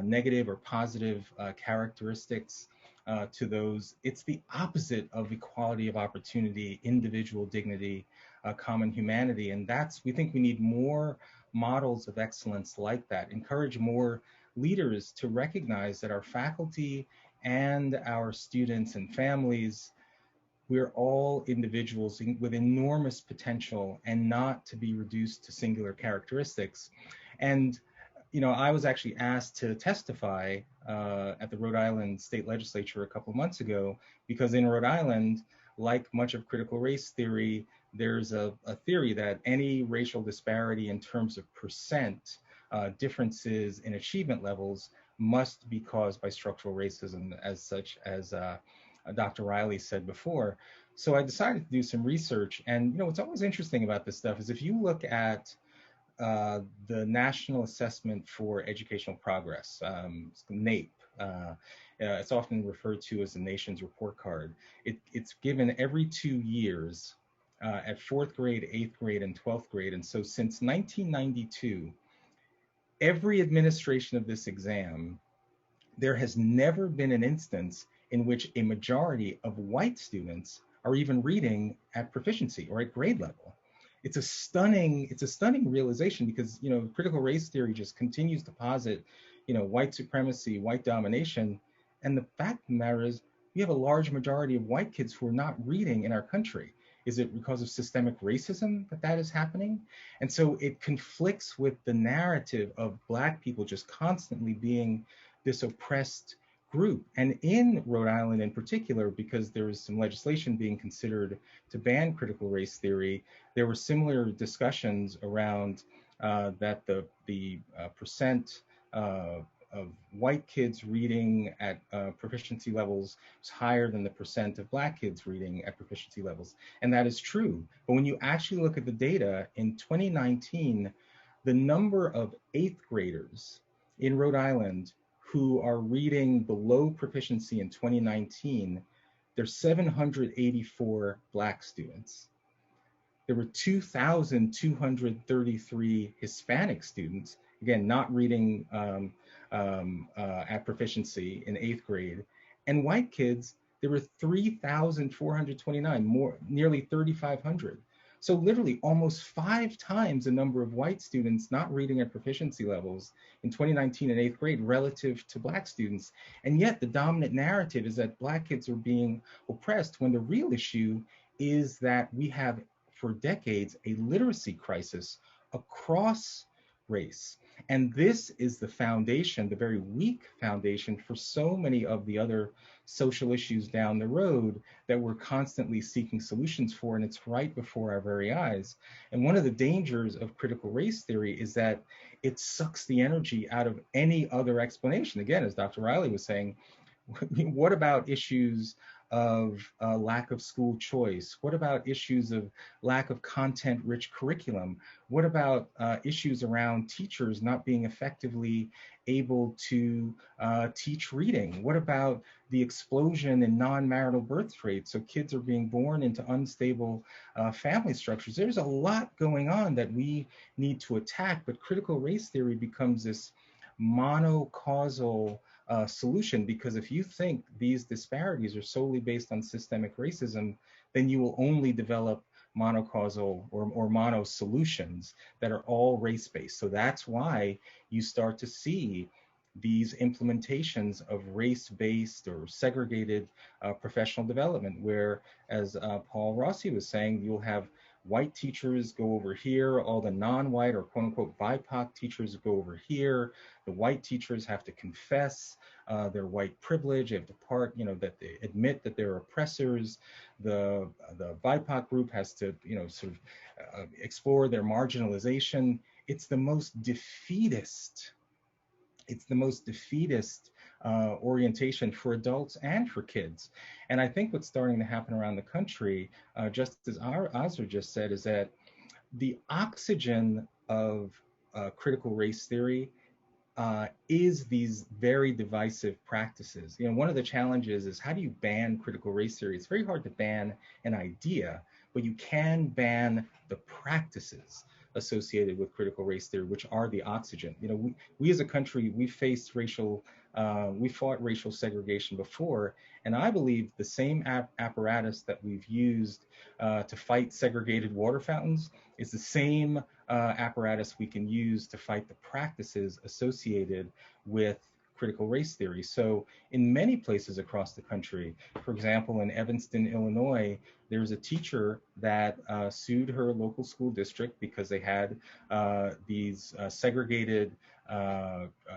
negative or positive characteristics to those. It's the opposite of equality of opportunity, individual dignity, common humanity. And we think we need more models of excellence like that, encourage more leaders to recognize that our faculty and our students and families, we're all individuals with enormous potential and not to be reduced to singular characteristics. And, I was actually asked to testify at the Rhode Island State Legislature a couple of months ago, because in Rhode Island, like much of critical race theory, there's a theory that any racial disparity in terms of percent differences in achievement levels must be caused by structural racism, as Dr. Riley said before. So I decided to do some research. And what's always interesting about this stuff is if you look at the National Assessment for Educational Progress, NAEP, it's often referred to as the nation's report card. It's given every 2 years at 4th grade, 8th grade, and 12th grade. And so since 1992, every administration of this exam, there has never been an instance in which a majority of white students are even reading at proficiency or at grade level. It's a stunning realization, because critical race theory just continues to posit white supremacy, white domination, and the fact of the matter is we have a large majority of white kids who are not reading in our country. Is it because of systemic racism that is happening? And so it conflicts with the narrative of Black people just constantly being this oppressed group. And in Rhode Island in particular, because there was some legislation being considered to ban critical race theory, there were similar discussions around that the percent of white kids reading at proficiency levels was higher than the percent of Black kids reading at proficiency levels. And that is true. But when you actually look at the data, in 2019, the number of 8th graders in Rhode Island who are reading below proficiency in 2019, there's 784 Black students. There were 2,233 Hispanic students, again, not reading at proficiency in 8th grade. And white kids, there were 3,429, nearly 3,500. So literally almost 5 times the number of white students not reading at proficiency levels in 2019 in 8th grade relative to Black students. And yet the dominant narrative is that Black kids are being oppressed, when the real issue is that we have for decades a literacy crisis across race. And this is the foundation, the very weak foundation, for so many of the other social issues down the road that we're constantly seeking solutions for, and it's right before our very eyes. And one of the dangers of critical race theory is that it sucks the energy out of any other explanation. Again, as Dr. Riley was saying, what about issues of lack of school choice? What about issues of lack of content-rich curriculum? What about issues around teachers not being effectively able to teach reading? What about the explosion in non-marital birth rates? So kids are being born into unstable family structures. There's a lot going on that we need to attack, but critical race theory becomes this monocausal solution, because if you think these disparities are solely based on systemic racism, then you will only develop monocausal or mono solutions that are all race-based. So that's why you start to see these implementations of race-based or segregated professional development, where, as Paul Rossi was saying, you'll have white teachers go over here, all the non-white or quote unquote BIPOC teachers go over here. The white teachers have to confess their white privilege, they have to that they admit that they're oppressors. The BIPOC group has to, sort of explore their marginalization. It's the most defeatist orientation for adults and for kids. And I think what's starting to happen around the country, just as Azra just said, is that the oxygen of critical race theory is these very divisive practices. One of the challenges is, how do you ban critical race theory? It's very hard to ban an idea, but you can ban the practices associated with critical race theory, which are the oxygen. We as a country, we fought racial segregation before, and I believe the same apparatus that we've used to fight segregated water fountains is the same apparatus we can use to fight the practices associated with critical race theory. So in many places across the country, for example, in Evanston, Illinois, there's a teacher that sued her local school district because they had these segregated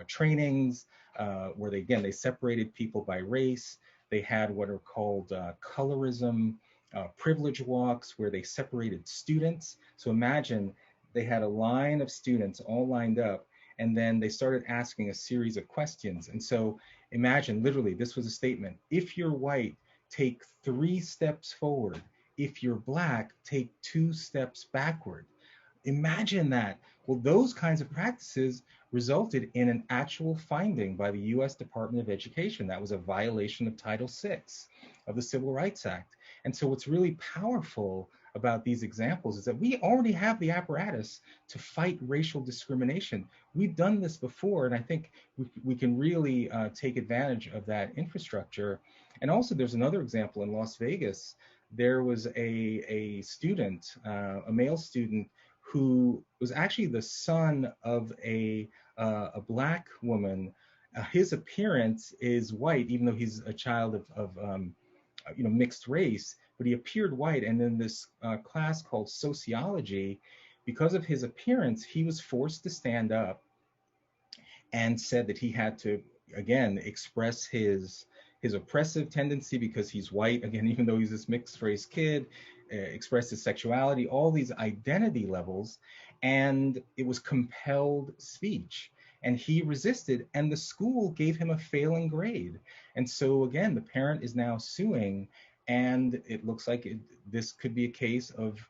trainings where they separated people by race. They had what are called colorism privilege walks, where they separated students. So imagine they had a line of students all lined up, and then they started asking a series of questions. And so imagine, literally, this was a statement: if you're white, take 3 steps forward. If you're black, take 2 steps backward. Imagine that. Well, those kinds of practices resulted in an actual finding by the US Department of Education. That was a violation of Title VI of the Civil Rights Act. And so what's really powerful about these examples is that we already have the apparatus to fight racial discrimination. We've done this before, and I think we can really take advantage of that infrastructure. And also, there's another example in Las Vegas. There was a student, a male student, who was actually the son of a black woman. His appearance is white, even though he's a child of mixed race, but he appeared white. And in this class called sociology, because of his appearance, he was forced to stand up and said that he had to, again, express his oppressive tendency because he's white, again, even though he's this mixed race kid, express his sexuality, all these identity levels, and it was compelled speech. And he resisted, and the school gave him a failing grade. And so again, the parent is now suing, and it looks like this could be a case of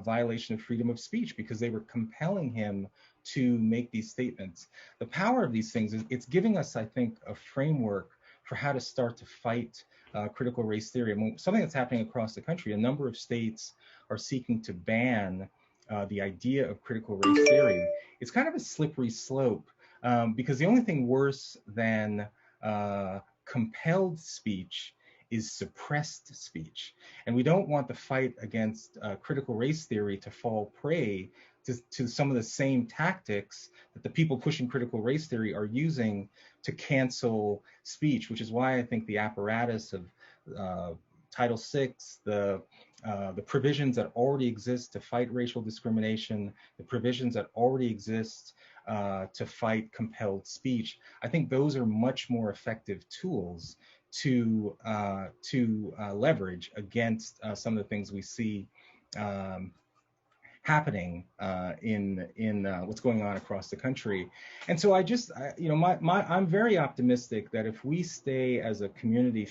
violation of freedom of speech, because they were compelling him to make these statements. The power of these things is it's giving us, I think, a framework for how to start to fight critical race theory. And something that's happening across the country, a number of states are seeking to ban the idea of critical race theory. It's kind of a slippery slope, because the only thing worse than compelled speech is suppressed speech. And we don't want the fight against critical race theory to fall prey to some of the same tactics that the people pushing critical race theory are using to cancel speech, which is why I think the apparatus of Title VI, the provisions that already exist to fight racial discrimination, the provisions that already exist to fight compelled speech, I think those are much more effective tools to leverage against some of the things we see happening in what's going on across the country. And so I'm very optimistic that if we stay as a community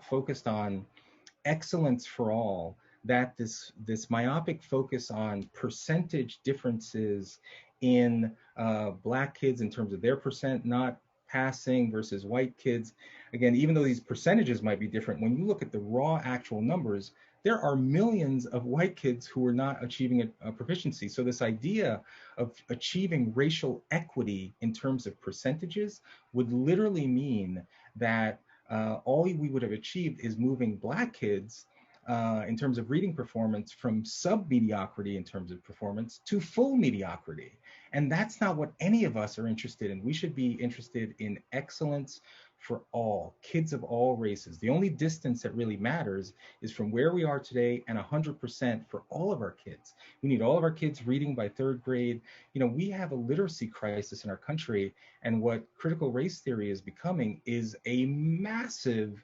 focused on excellence for all, that this myopic focus on percentage differences in Black kids in terms of their percent not passing versus white kids, again, even though these percentages might be different, when you look at the raw actual numbers, there are millions of white kids who are not achieving a proficiency. So this idea of achieving racial equity in terms of percentages would literally mean that all we would have achieved is moving Black kids in terms of reading performance from sub-mediocrity in terms of performance to full mediocrity. And that's not what any of us are interested in. We should be interested in excellence for all, kids of all races. The only distance that really matters is from where we are today and 100% for all of our kids. We need all of our kids reading by 3rd grade. You know, we have a literacy crisis in our country, and what critical race theory is becoming is a massive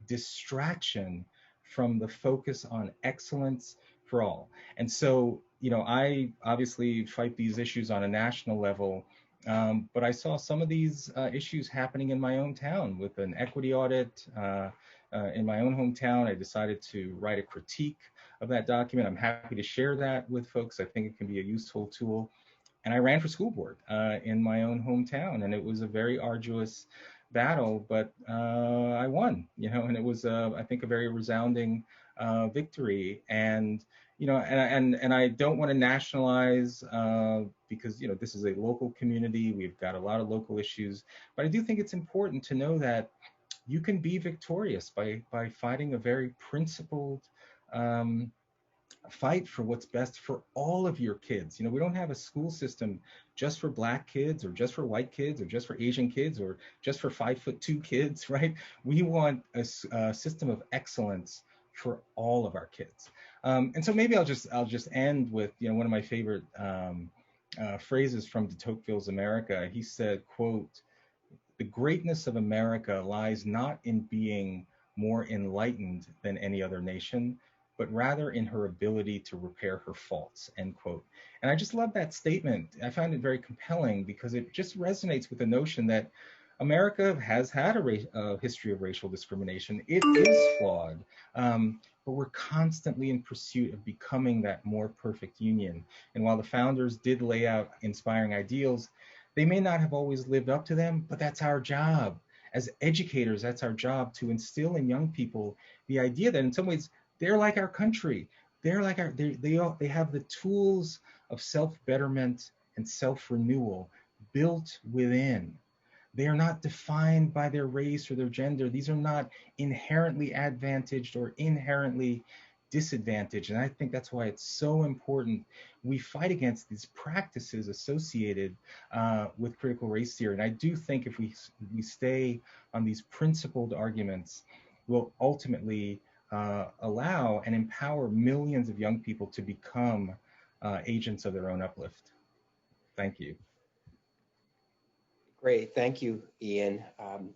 distraction from the focus on excellence for all. And so, you know, I obviously fight these issues on a national level, but I saw some of these issues happening in my own town with an equity audit in my own hometown. I decided to write a critique of that document. I'm happy to share that with folks. I think it can be a useful tool. And I ran for school board in my own hometown, and it was a very arduous battle, but I won, you know, and it was, I think, a very resounding victory. And, you know, and I don't want to nationalize because, you know, this is a local community. We've got a lot of local issues, but I do think it's important to know that you can be victorious by fighting a very principled fight for what's best for all of your kids. You know, we don't have a school system just for Black kids or just for white kids or just for Asian kids or just for 5'2" kids, right? We want a system of excellence for all of our kids. And so maybe I'll just end with, you know, one of my favorite phrases from de Tocqueville's America. He said, quote, "The greatness of America lies not in being more enlightened than any other nation, but rather in her ability to repair her faults," end quote. And I just love that statement. I find it very compelling because it just resonates with the notion that America has had a history of racial discrimination. It is flawed, but we're constantly in pursuit of becoming that more perfect union. And while the founders did lay out inspiring ideals, they may not have always lived up to them, but that's our job. As educators, that's our job, to instill in young people the idea that in some ways they're like our country. They're like they have the tools of self-betterment and self-renewal built within. They are not defined by their race or their gender. These are not inherently advantaged or inherently disadvantaged. And I think that's why it's so important we fight against these practices associated with critical race theory. And I do think if we stay on these principled arguments, we'll ultimately allow and empower millions of young people to become agents of their own uplift. Thank you. Great, thank you, Ian.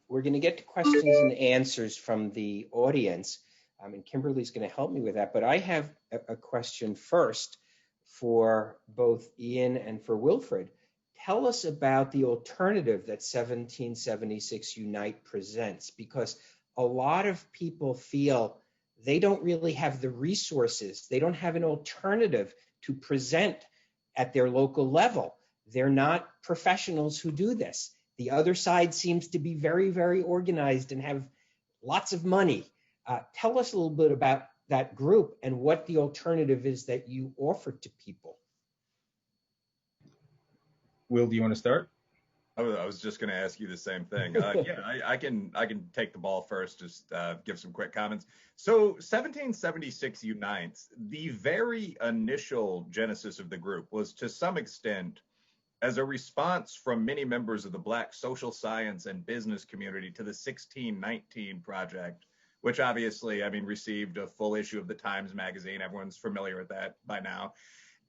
We're going to get to questions and answers from the audience, and Kimberly's going to help me with that. But I have a question first for both Ian and for Wilford. Tell us about the alternative that 1776 Unite presents, because a lot of people feel they don't really have the resources. They don't have an alternative to present at their local level. They're not professionals who do this. The other side seems to be very, very organized and have lots of money. Tell us a little bit about that group and what the alternative is that you offer to people. Will, do you want to start? I was just going to ask you the same thing. Yeah, I can take the ball first, just give some quick comments. So 1776 Unites, the very initial genesis of the group was to some extent as a response from many members of the Black social science and business community to the 1619 Project, which obviously, I mean, received a full issue of the Times Magazine. Everyone's familiar with that by now.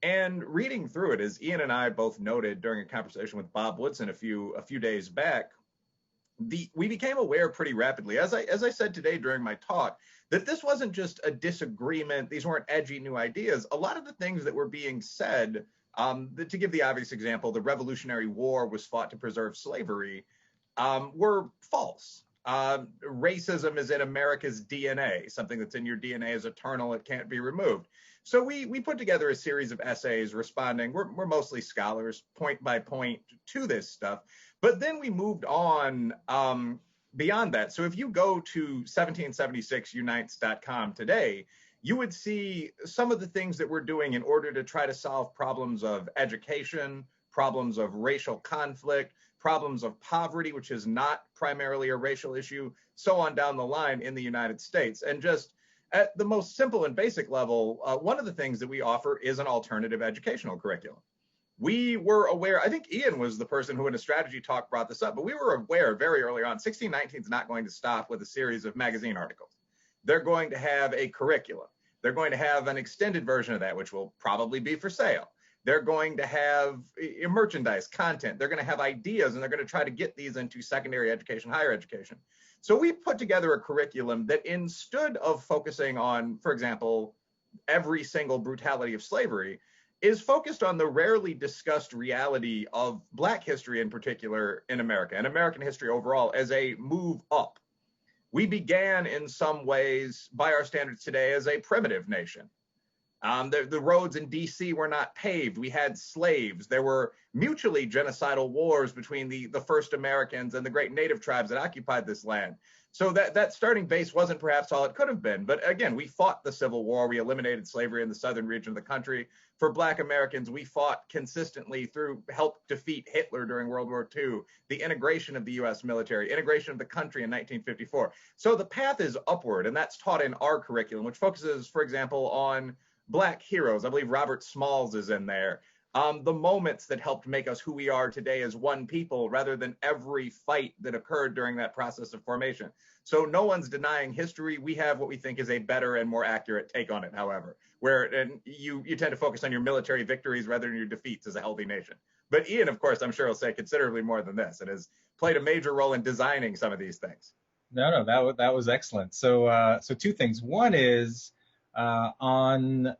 And reading through it, as Ian and I both noted during a conversation with Bob Woodson a few days back, we became aware pretty rapidly, as I said today during my talk, that this wasn't just a disagreement. These weren't edgy new ideas. A lot of the things that were being said, to give the obvious example, the Revolutionary War was fought to preserve slavery, were false. Racism is in America's DNA. Something that's in your DNA is eternal. It can't be removed. So we put together a series of essays responding. We're mostly scholars, point by point, to this stuff. But then we moved on beyond that. So if you go to 1776unites.com today, you would see some of the things that we're doing in order to try to solve problems of education, problems of racial conflict, problems of poverty, which is not primarily a racial issue, so on down the line in the United States. And just at the most simple and basic level, one of the things that we offer is an alternative educational curriculum. We were aware, I think Ian was the person who in a strategy talk brought this up, but we were aware very early on, 1619 is not going to stop with a series of magazine articles. They're going to have a curriculum. They're going to have an extended version of that, which will probably be for sale. They're going to have merchandise, content. They're going to have ideas, and they're going to try to get these into secondary education, higher education. So we put together a curriculum that instead of focusing on, for example, every single brutality of slavery, is focused on the rarely discussed reality of Black history in particular in America, and American history overall, as a move up. We began in some ways, by our standards today, as a primitive nation. The roads in DC were not paved. We had slaves. There were mutually genocidal wars between the first Americans and the great native tribes that occupied this land. So that starting base wasn't perhaps all it could have been. But again, we fought the Civil War. We eliminated slavery in the southern region of the country. For Black Americans, we fought consistently through help defeat Hitler during World War II, the integration of the US military, integration of the country in 1954. So the path is upward, and that's taught in our curriculum, which focuses, for example, on Black heroes. I believe Robert Smalls is in there. The moments that helped make us who we are today as one people, rather than every fight that occurred during that process of formation. So no one's denying history. We have what we think is a better and more accurate take on it, however, where you tend to focus on your military victories rather than your defeats as a healthy nation. But Ian, of course, I'm sure will say considerably more than this, and has played a major role in designing some of these things. No, that was excellent. So two things. One is, on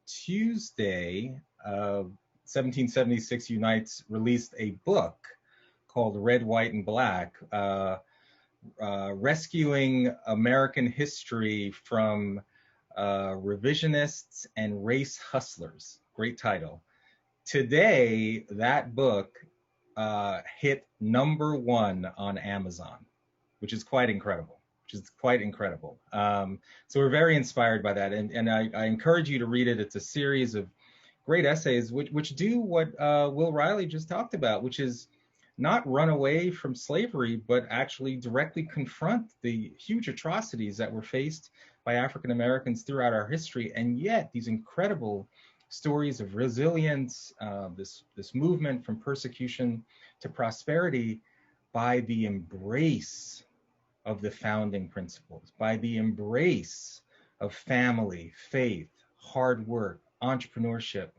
Tuesday, 1776 Unites released a book called Red, White, and Black, rescuing American history from revisionists and race hustlers. Great title. Today, that book hit #1 on Amazon, which is quite incredible. So we're very inspired by that. And I encourage you to read it. It's a series of great essays which do what Will Riley just talked about, which is not run away from slavery, but actually directly confront the huge atrocities that were faced by African Americans throughout our history. And yet these incredible stories of resilience, this movement from persecution to prosperity, by the embrace of the founding principles, by the embrace of family, faith, hard work, entrepreneurship,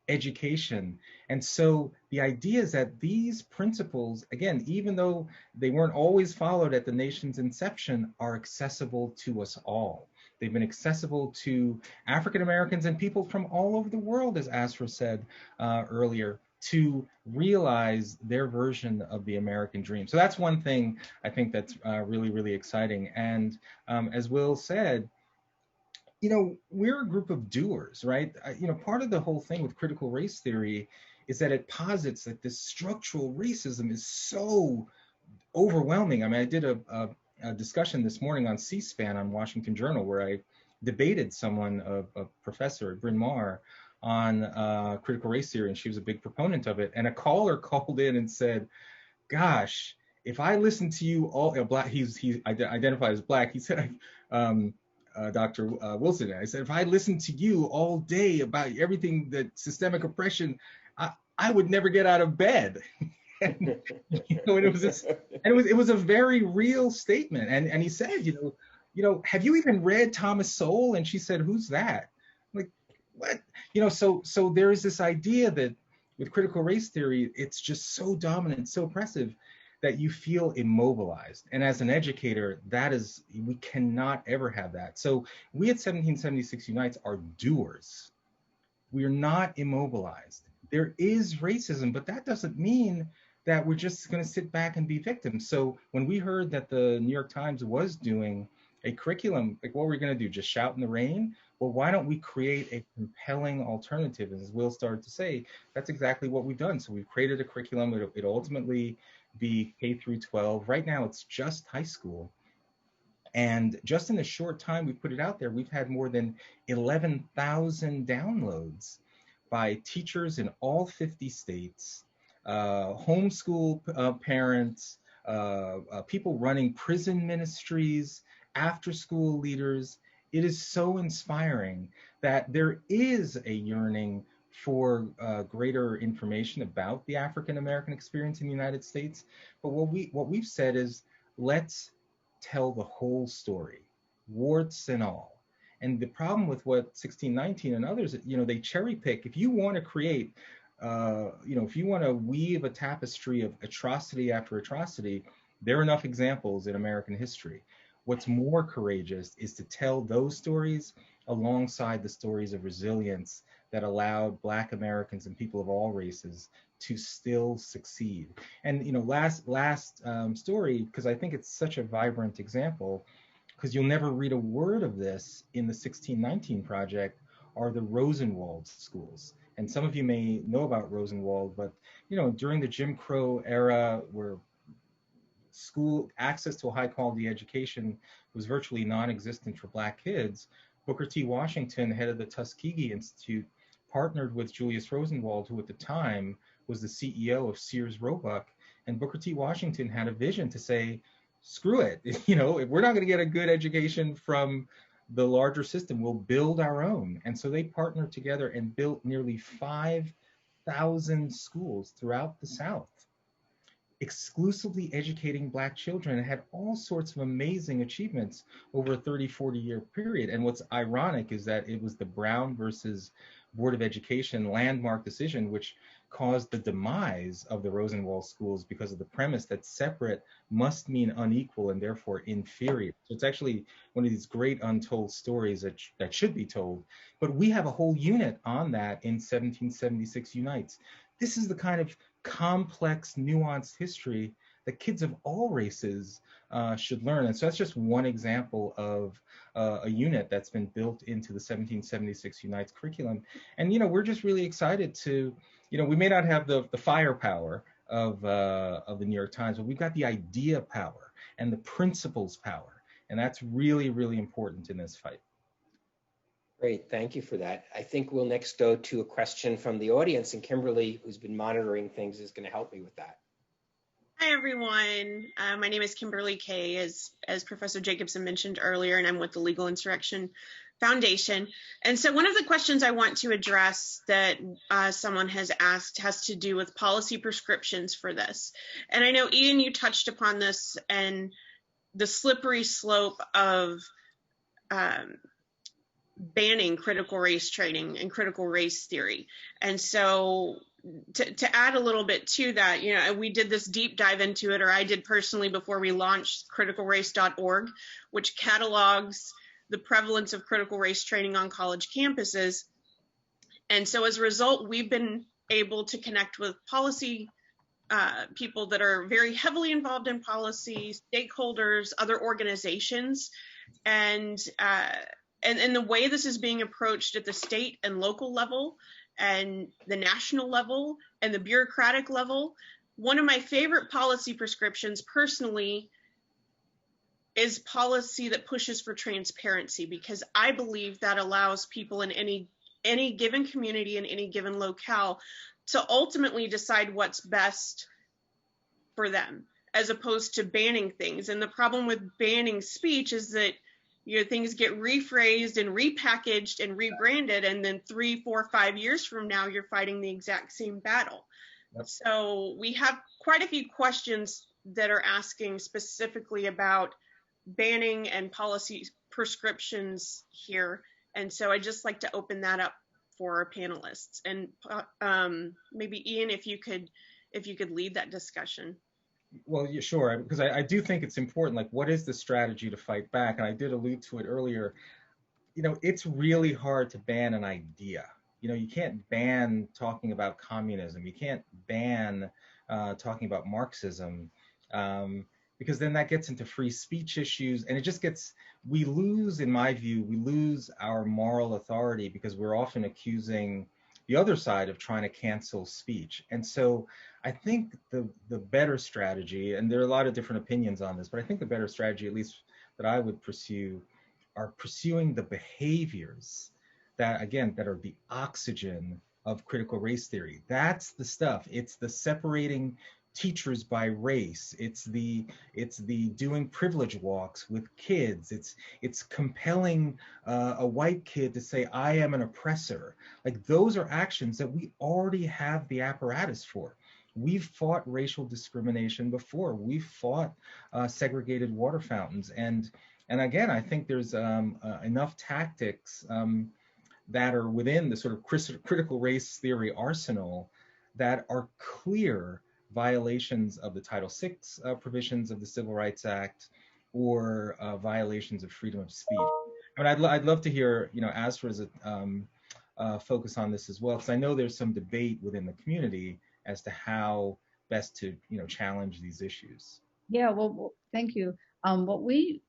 education. And so the idea is that these principles, again, even though they weren't always followed at the nation's inception, are accessible to us all. They've been accessible to African Americans and people from all over the world, as Asra said earlier, to realize their version of the American dream. So that's one thing I think that's really, really exciting. And as Will said, we're a group of doers, right? Part of the whole thing with critical race theory is that it posits that this structural racism is so overwhelming. I mean, I did a discussion this morning on C-SPAN on Washington Journal where I debated someone, a professor, Bryn Mawr, on critical race theory, and she was a big proponent of it. And a caller called in and said, gosh, if I listen to you all, Black, he identified as Black, he said, Dr. Wilson, I said, if I listened to you all day about everything that systemic oppression, I would never get out of bed. And it was a very real statement. And he said, have you even read Thomas Sowell? And she said, who's that? I'm like, what? So there is this idea that with critical race theory, it's just so dominant, so oppressive, that you feel immobilized. And as an educator, we cannot ever have that. So we at 1776 Unites are doers. We are not immobilized. There is racism, but that doesn't mean that we're just going to sit back and be victims. So when we heard that the New York Times was doing a curriculum, like, what were we going to do? Just shout in the rain? Well, why don't we create a compelling alternative? As Will started to say, that's exactly what we've done. So we've created a curriculum. It'll ultimately be K through 12. Right now, it's just high school. And just in the short time we put it out there, we've had more than 11,000 downloads by teachers in all 50 states, homeschool parents, people running prison ministries, after-school leaders. It is so inspiring that there is a yearning for greater information about the African American experience in the United States. But what we've said is, let's tell the whole story, warts and all. And the problem with what 1619 and others, they cherry pick. If you want to create, if you want to weave a tapestry of atrocity after atrocity, there are enough examples in American history. What's more courageous is to tell those stories alongside the stories of resilience that allowed Black Americans and people of all races to still succeed. And last story, because I think it's such a vibrant example, because you'll never read a word of this in the 1619 Project, are the Rosenwald schools. And some of you may know about Rosenwald, but during the Jim Crow era, where school access to a high quality education was virtually non-existent for Black kids, Booker T. Washington, head of the Tuskegee Institute, partnered with Julius Rosenwald, who at the time was the CEO of Sears Roebuck. And Booker T. Washington had a vision to say, screw it, if we're not going to get a good education from the larger system, we'll build our own. And so they partnered together and built nearly 5,000 schools throughout the South, exclusively educating Black children, and had all sorts of amazing achievements over a 30, 40-year period. And what's ironic is that it was the Brown versus Board of Education landmark decision which caused the demise of the Rosenwald schools, because of the premise that separate must mean unequal and therefore inferior. So it's actually one of these great untold stories that should be told. But we have a whole unit on that in 1776 Unites. This is the kind of complex, nuanced history that kids of all races should learn. And so that's just one example of a unit that's been built into the 1776 Unites curriculum. And, we're just really excited to, we may not have the firepower of the New York Times, but we've got the idea power and the principles power. And that's really, really important in this fight. Great, thank you for that. I think we'll next go to a question from the audience, and Kimberly, who's been monitoring things, is going to help me with that. Hi, everyone. My name is Kimberly Kay, as Professor Jacobson mentioned earlier, and I'm with the Legal Insurrection Foundation. And so one of the questions I want to address that someone has asked has to do with policy prescriptions for this. And I know, Ian, you touched upon this and the slippery slope of banning critical race training and critical race theory. And so to add a little bit to that, we did this deep dive into it, or I did personally, before we launched criticalrace.org, which catalogs the prevalence of critical race training on college campuses. And so as a result, we've been able to connect with policy people that are very heavily involved in policy, stakeholders, other organizations, and the way this is being approached at the state and local level and the national level and the bureaucratic level. One of my favorite policy prescriptions personally is policy that pushes for transparency, because I believe that allows people in any given community, in any given locale, to ultimately decide what's best for them, as opposed to banning things. And the problem with banning speech is that things get rephrased and repackaged and rebranded, and then 3, 4, 5 years from now, you're fighting the exact same battle. Yep. So we have quite a few questions that are asking specifically about banning and policy prescriptions here. And so I'd just like to open that up for our panelists. And maybe Ian, if you could lead that discussion. Well, yeah, sure, because I do think it's important, like, what is the strategy to fight back? And I did allude to it earlier. It's really hard to ban an idea. You can't ban talking about communism. You can't ban talking about Marxism, because then that gets into free speech issues, and it just we lose, in my view, our moral authority, because we're often accusing the other side of trying to cancel speech. And so I think the better strategy, and there are a lot of different opinions on this, but I think the better strategy, at least that I would pursue, are pursuing the behaviors that, again, that are the oxygen of critical race theory. That's the stuff. It's the separating teachers by race. It's the doing privilege walks with kids. It's compelling a white kid to say, I am an oppressor. Like, those are actions that we already have the apparatus for. We've fought racial discrimination before. We've fought segregated water fountains. And again, I think there's enough tactics that are within the sort of critical race theory arsenal that are clear violations of the Title VI provisions of the Civil Rights Act, or violations of freedom of speech. I mean, I'd love to hear, Asra's focus on this as well, because I know there's some debate within the community as to how best to, challenge these issues. Yeah, well, thank you. What we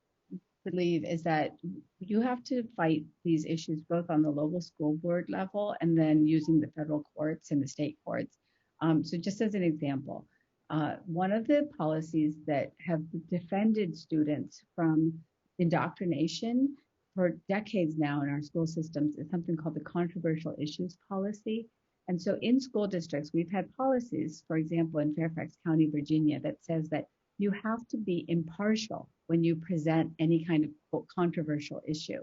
believe is that you have to fight these issues both on the local school board level and then using the federal courts and the state courts. So just as an example, one of the policies that have defended students from indoctrination for decades now in our school systems is something called the controversial issues policy. And so in school districts, we've had policies, for example, in Fairfax County, Virginia, that says that you have to be impartial when you present any kind of quote, controversial issue.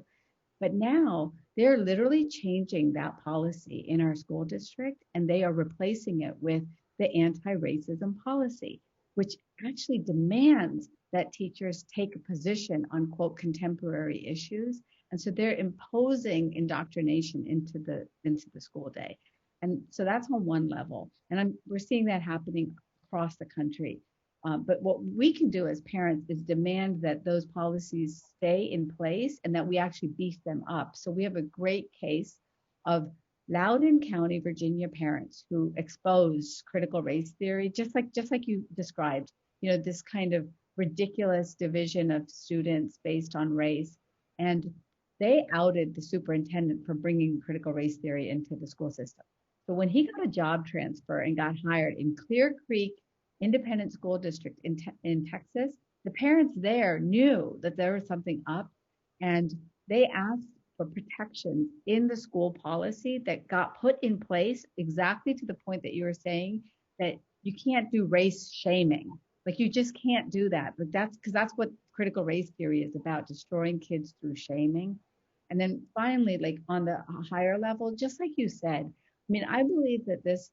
But now they're literally changing that policy in our school district, and they are replacing it with the anti-racism policy, which actually demands that teachers take a position on quote contemporary issues. And so they're imposing indoctrination into the school day. And so that's on one level. And we're seeing that happening across the country. But what we can do as parents is demand that those policies stay in place and that we actually beef them up. So we have a great case of Loudoun County, Virginia parents who exposed critical race theory, just like you described, this kind of ridiculous division of students based on race. And they outed the superintendent for bringing critical race theory into the school system. So when he got a job transfer and got hired in Clear Creek Independent School District in Texas, the parents there knew that there was something up, and they asked for protections in the school policy that got put in place exactly to the point that you were saying, that you can't do race shaming. Like, you just can't do that. But that's what critical race theory is about, destroying kids through shaming. And then finally, like on the higher level, just like you said, I mean, I believe that this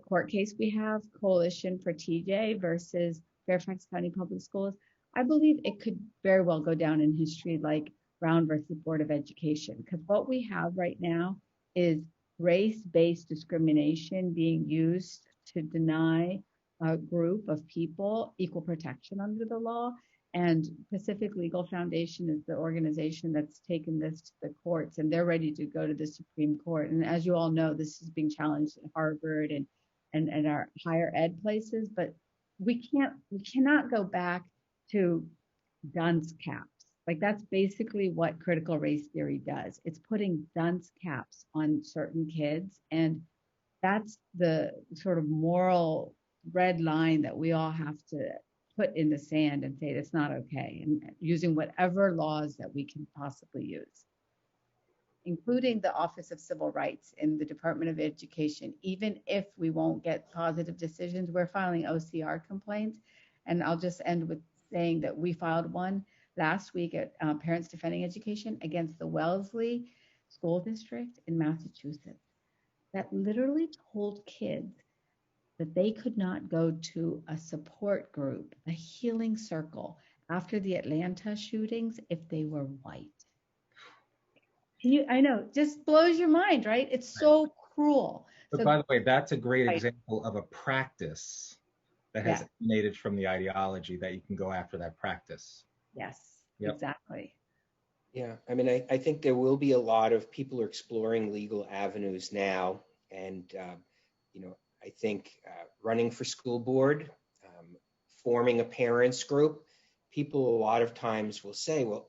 court case we have, Coalition for TJ versus Fairfax County Public Schools, I believe it could very well go down in history like Brown versus Board of Education, because what we have right now is race-based discrimination being used to deny a group of people equal protection under the law. And Pacific Legal Foundation is the organization that's taken this to the courts, and they're ready to go to the Supreme Court. And as you all know, this is being challenged at Harvard and our higher ed places. But we cannot go back to dunce caps. Like, that's basically what critical race theory does. It's putting dunce caps on certain kids, and that's the sort of moral red line that we all have to put in the sand and say that's not okay, and using whatever laws that we can possibly use, including the Office of Civil Rights in the Department of Education. Even if we won't get positive decisions, we're filing OCR complaints. And I'll just end with saying that we filed one last week at Parents Defending Education against the Wellesley School District in Massachusetts that literally told kids that they could not go to a support group, a healing circle, after the Atlanta shootings if they were white. I know, just blows your mind, right? It's so cruel. But by the way, that's a great example of a practice that has emanated from the ideology that you can go after that practice. Yes, exactly. Yeah, I mean, I think there will be a lot of people are exploring legal avenues now. And, I think running for school board, forming a parents group, people a lot of times will say, well,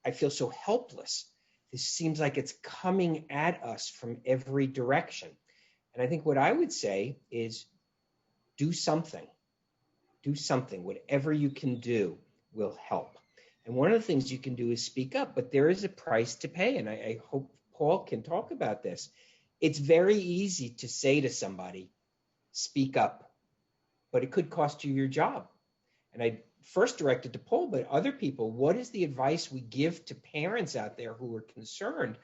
I feel so helpless this seems like it's coming at us from every direction. And I think what I would say is do something. Do something. Whatever you can do will help. And one of the things you can do is speak up, but there is a price to pay. And I hope Paul can talk about this. It's very easy to say to somebody, speak up, but it could cost you your job. And I first directed to Paul, but other people, what is the advice we give to parents out there who are concerned?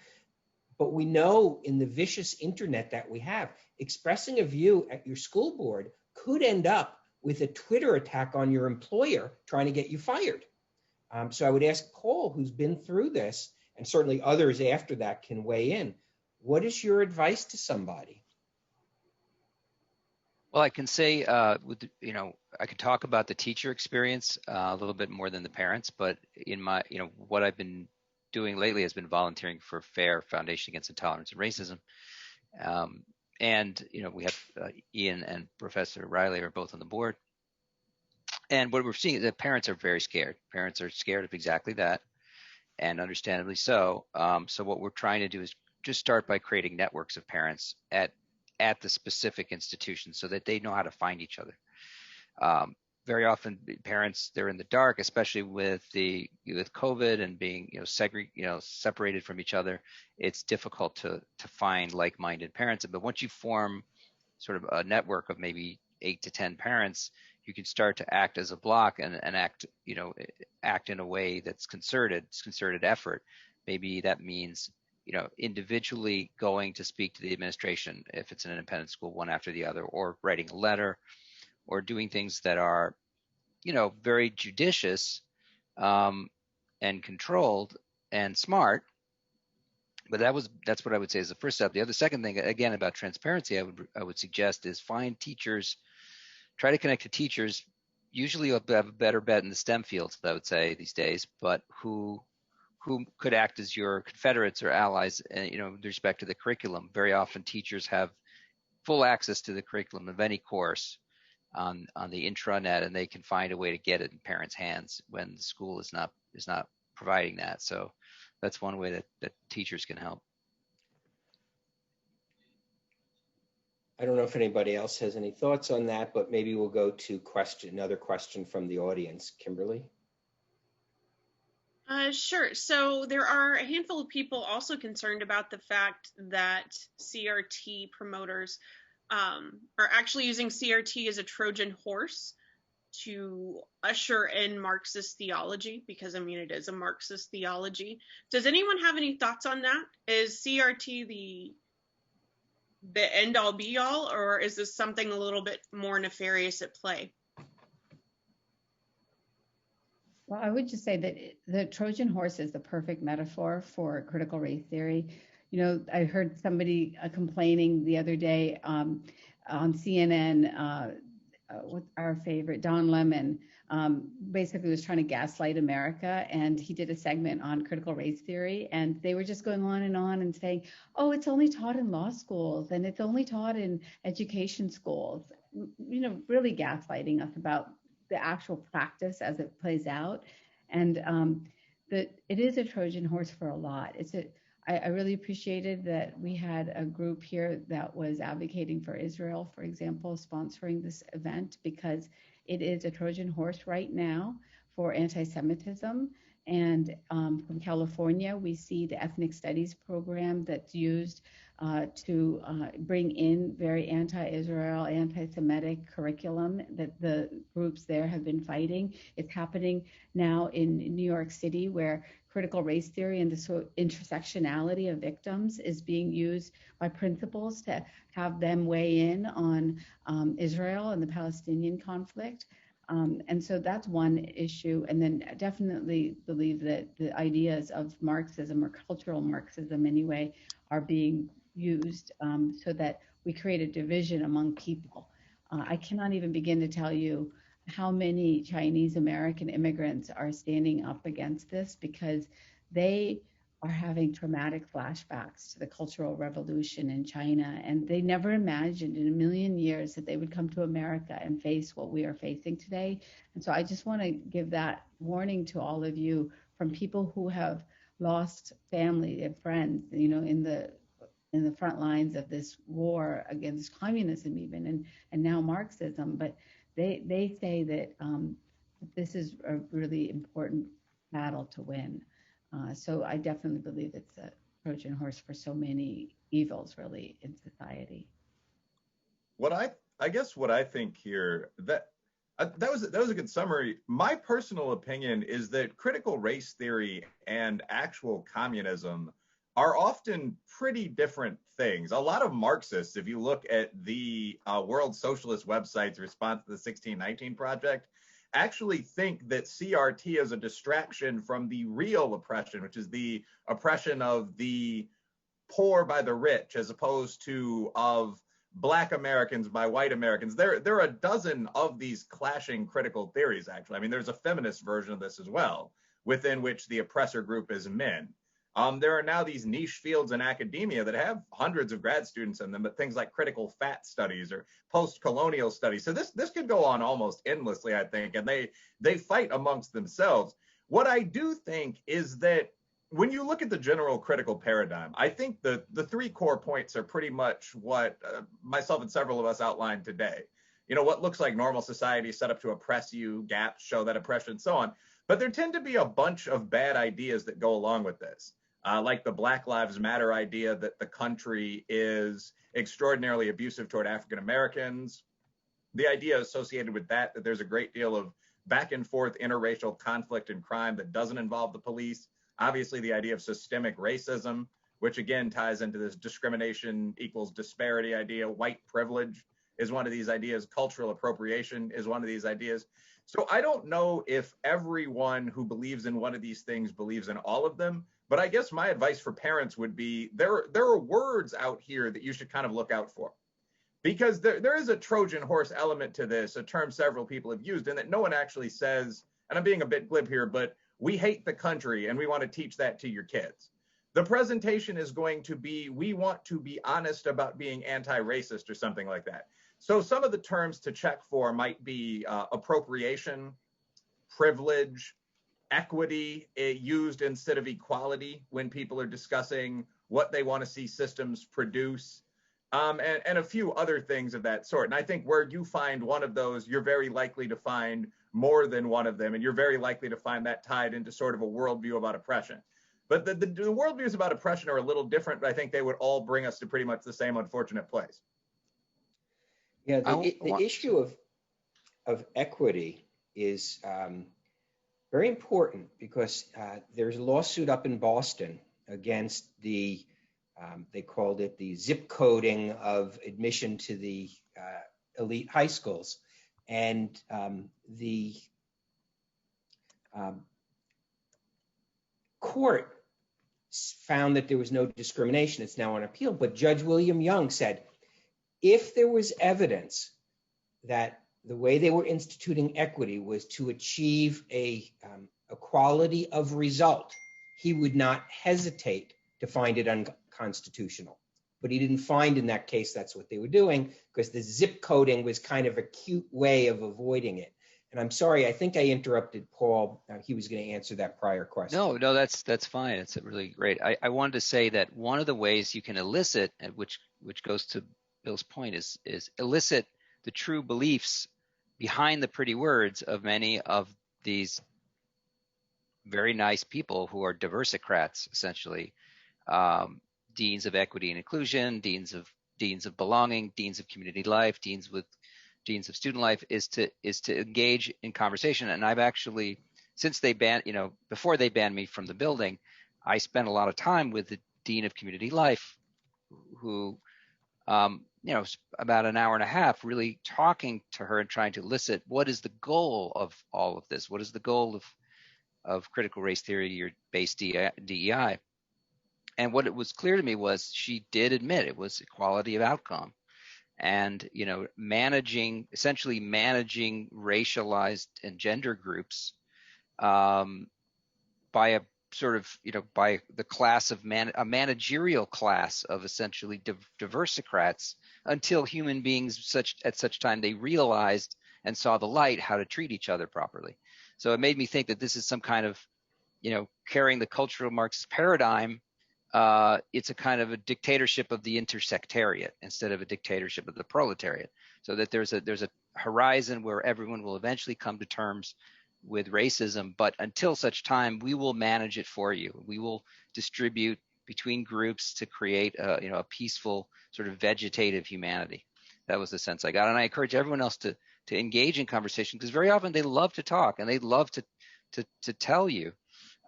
But we know in the vicious internet that we have, expressing a view at your school board could end up with a Twitter attack on your employer trying to get you fired. So I would ask Paul, who's been through this, and certainly others after that can weigh in. What is your advice to somebody? Well, I can say, I could talk about the teacher experience a little bit more than the parents, but in my, what I've been doing lately has been volunteering for FAIR, Foundation Against Intolerance and Racism. We have Ian and Professor Riley are both on the board. And what we're seeing is that parents are very scared. Parents are scared of exactly that, and understandably so. So what we're trying to do is just start by creating networks of parents at the specific institutions so that they know how to find each other. Very often parents, they're in the dark, especially with COVID and being separated from each other. It's difficult to find like-minded parents. But once you form sort of a network of maybe 8 to 10 parents, you can start to act as a block and act in a way that's concerted effort. Maybe that means individually going to speak to the administration if it's an independent school, one after the other, or writing a letter, or doing things that are, very judicious and controlled and smart. But that's what I would say is the first step. The second thing, again, about transparency, I would suggest is find teachers, try to connect to teachers. Usually you'll have a better bet in the STEM fields, I would say these days, but who could act as your confederates or allies, with respect to the curriculum. Very often teachers have full access to the curriculum of any course on the intranet, and they can find a way to get it in parents' hands when the school is not providing that. So that's one way that teachers can help. I don't know if anybody else has any thoughts on that, but maybe we'll go to another question from the audience. Kimberly? Sure. So there are a handful of people also concerned about the fact that CRT promoters are actually using CRT as a Trojan horse to usher in Marxist theology, because it is a Marxist theology. Does anyone have any thoughts on that? Is CRT the end all be all, or is this something a little bit more nefarious at play? Well, I would just say that the Trojan horse is the perfect metaphor for critical race theory. I heard somebody complaining the other day on CNN, our favorite, Don Lemon, basically was trying to gaslight America, and he did a segment on critical race theory, and they were just going on and saying, oh, it's only taught in law schools, and it's only taught in education schools, really gaslighting us about the actual practice as it plays out. And it is a Trojan horse for a lot. I really appreciated that we had a group here that was advocating for Israel, for example, sponsoring this event, because it is a Trojan horse right now for anti-Semitism. And from California, we see the ethnic studies program that's used to bring in very anti-Israel, anti-Semitic curriculum that the groups there have been fighting. It's happening now in New York City, where critical race theory and the intersectionality of victims is being used by principals to have them weigh in on Israel and the Palestinian conflict. And so that's one issue. And then definitely believe that the ideas of Marxism, or cultural Marxism anyway, are being used so that we create a division among people. I cannot even begin to tell you how many Chinese American immigrants are standing up against this, because they are having traumatic flashbacks to the Cultural Revolution in China, and they never imagined in a million years that they would come to America and face what we are facing today. And so I just want to give that warning to all of you from people who have lost family and friends, in the front lines of this war against communism even, and now Marxism. But they say that this is a really important battle to win. So I definitely believe it's a Trojan horse for so many evils really in society. What I guess what I think here, that was a good summary. My personal opinion is that critical race theory and actual communism are often pretty different things. A lot of Marxists, if you look at the World Socialist website's response to the 1619 Project, actually think that CRT is a distraction from the real oppression, which is the oppression of the poor by the rich, as opposed to of Black Americans by white Americans. There are a dozen of these clashing critical theories, actually. I mean, there's a feminist version of this as well, within which the oppressor group is men. There are now these niche fields in academia that have hundreds of grad students in them, but things like critical fat studies or post-colonial studies. So this could go on almost endlessly, I think, and they fight amongst themselves. What I do think is that when you look at the general critical paradigm, I think the three core points are pretty much what myself and several of us outlined today. What looks like normal society set up to oppress you, gaps show that oppression, so on. But there tend to be a bunch of bad ideas that go along with this. Like the Black Lives Matter idea that the country is extraordinarily abusive toward African Americans. The idea associated with that there's a great deal of back and forth interracial conflict and crime that doesn't involve the police. Obviously, the idea of systemic racism, which again ties into this discrimination equals disparity idea. White privilege is one of these ideas. Cultural appropriation is one of these ideas. So I don't know if everyone who believes in one of these things believes in all of them. But I guess my advice for parents would be there are words out here that you should kind of look out for, because there is a Trojan horse element to this, a term several people have used, and that no one actually says, and I'm being a bit glib here, but we hate the country and we want to teach that to your kids. The presentation is going to be, we want to be honest about being anti-racist or something like that. So some of the terms to check for might be appropriation, privilege, equity used instead of equality when people are discussing what they want to see systems produce, and a few other things of that sort. And I think where you find one of those, you're very likely to find more than one of them, and you're very likely to find that tied into sort of a worldview about oppression. But the worldviews about oppression are a little different, but I think they would all bring us to pretty much the same unfortunate place. Yeah, the issue of equity is very important, because there's a lawsuit up in Boston against the, they called it the zip coding of admission to the elite high schools. And the court found that there was no discrimination. It's now on appeal. But Judge William Young said, if there was evidence that the way they were instituting equity was to achieve a quality of result, he would not hesitate to find it unconstitutional. But he didn't find in that case that's what they were doing, because the zip coding was kind of a cute way of avoiding it. And I'm sorry, I think I interrupted Paul. He was going to answer that prior question. No, that's fine. It's really great. I wanted to say that one of the ways you can elicit, which goes to Bill's point, is elicit the true beliefs behind the pretty words of many of these very nice people who are diversicrats, essentially, deans of equity and inclusion, deans of belonging, deans of community life, deans of student life, is to engage in conversation. And I've actually, since they banned, before they banned me from the building, I spent a lot of time with the dean of community life, who about an hour and a half, really talking to her and trying to elicit what is the goal of all of this? What is the goal of critical race theory or base DEI? And what it was clear to me was she did admit it was equality of outcome, and essentially managing racialized and gender groups by a sort of, by the class of a managerial class of essentially diversicrats, until human beings at such time they realized and saw the light how to treat each other properly. So it made me think that this is some kind of carrying the cultural Marxist paradigm, it's a kind of a dictatorship of the intersectariat instead of a dictatorship of the proletariat. So that there's a horizon where everyone will eventually come to terms with racism, but until such time, we will manage it for you. We will distribute between groups to create a peaceful sort of vegetative humanity. That was the sense I got, and I encourage everyone else to engage in conversation, because very often they love to talk and they love to tell you,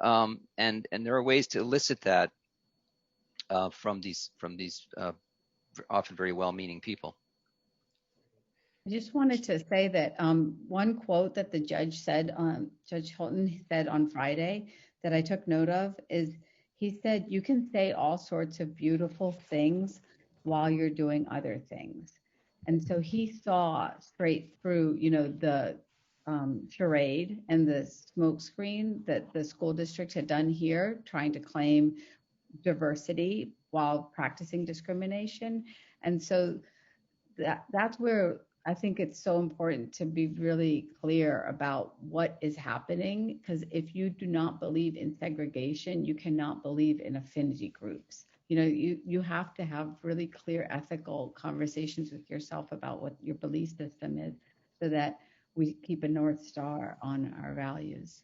and there are ways to elicit that from these often very well-meaning people. I just wanted to say that one quote that the judge said, Judge Holton said on Friday, that I took note of is, he said, you can say all sorts of beautiful things while you're doing other things. And so he saw straight through, the charade and the smoke screen that the school district had done here, trying to claim diversity while practicing discrimination. And so that's where I think it's so important to be really clear about what is happening, because if you do not believe in segregation, you cannot believe in affinity groups. You have to have really clear ethical conversations with yourself about what your belief system is, so that we keep a North Star on our values.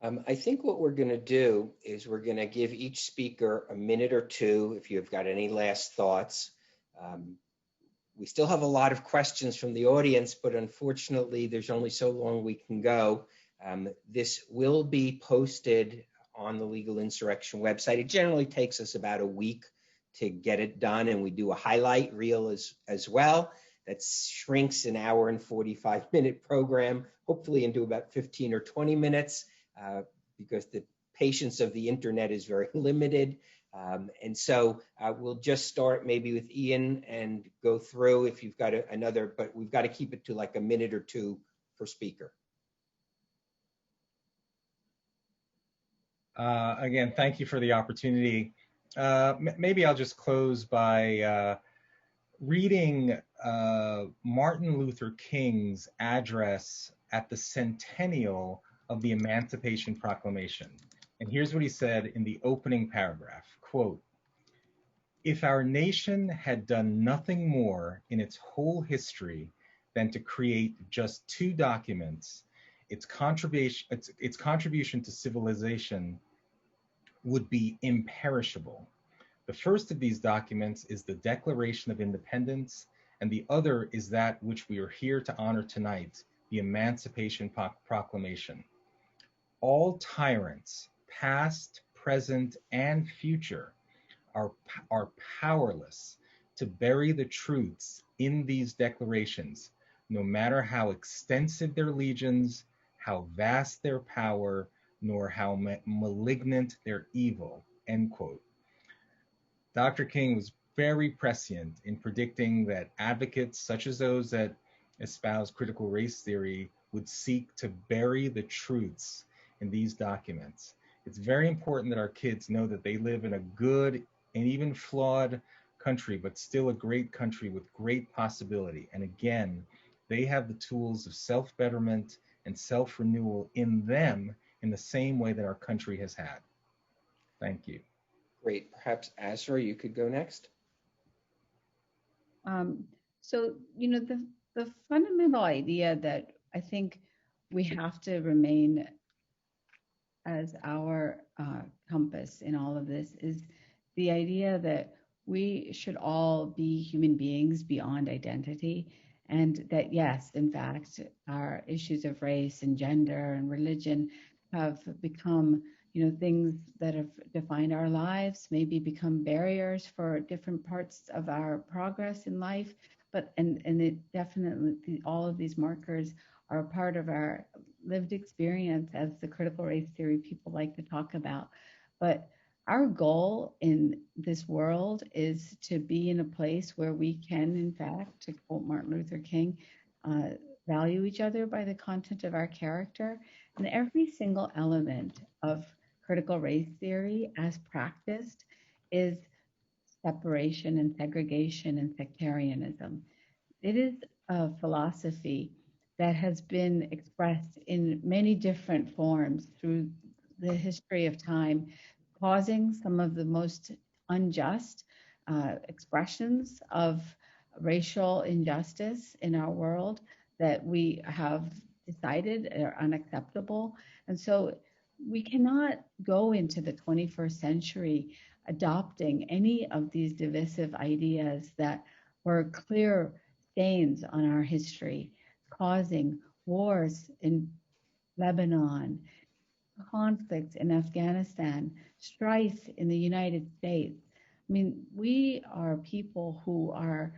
I think what we're going to do is we're going to give each speaker a minute or two if you've got any last thoughts. We still have a lot of questions from the audience, but unfortunately, there's only so long we can go. This will be posted on the Legal Insurrection website. It generally takes us about a week to get it done, and we do a highlight reel as well. That shrinks an hour and 45-minute program, hopefully into about 15 or 20 minutes, because the patience of the internet is very limited. And so we'll just start maybe with Ian and go through if you've got another, but we've got to keep it to like a minute or two per speaker. Again, thank you for the opportunity. Maybe I'll just close by reading Martin Luther King's address at the centennial of the Emancipation Proclamation. And here's what he said in the opening paragraph, quote, "If our nation had done nothing more in its whole history than to create just two documents, its contribution to civilization would be imperishable. The first of these documents is the Declaration of Independence, and the other is that which we are here to honor tonight, the Emancipation Proclamation. All tyrants, past, present, and future, are powerless to bury the truths in these declarations, no matter how extensive their legions, how vast their power, nor how malignant their evil," end quote. Dr. King was very prescient in predicting that advocates such as those that espouse critical race theory would seek to bury the truths in these documents. It's very important that our kids know that they live in a good and even flawed country, but still a great country with great possibility. And again, they have the tools of self-betterment and self-renewal in them in the same way that our country has had. Thank you. Great. Perhaps Azra, you could go next. So, the fundamental idea that I think we have to remain as our compass in all of this is the idea that we should all be human beings beyond identity, and that yes, in fact, our issues of race and gender and religion have become things that have defined our lives, maybe become barriers for different parts of our progress in life, but and it definitely, all of these markers are a part of our lived experience, as the critical race theory people like to talk about. But our goal in this world is to be in a place where we can, in fact, to quote Martin Luther King, value each other by the content of our character. And every single element of critical race theory as practiced is separation and segregation and sectarianism. It is a philosophy that has been expressed in many different forms through the history of time, causing some of the most unjust expressions of racial injustice in our world that we have decided are unacceptable. And so we cannot go into the 21st century adopting any of these divisive ideas that were clear stains on our history, causing wars in Lebanon, conflicts in Afghanistan, strife in the United States. I mean, we are people who are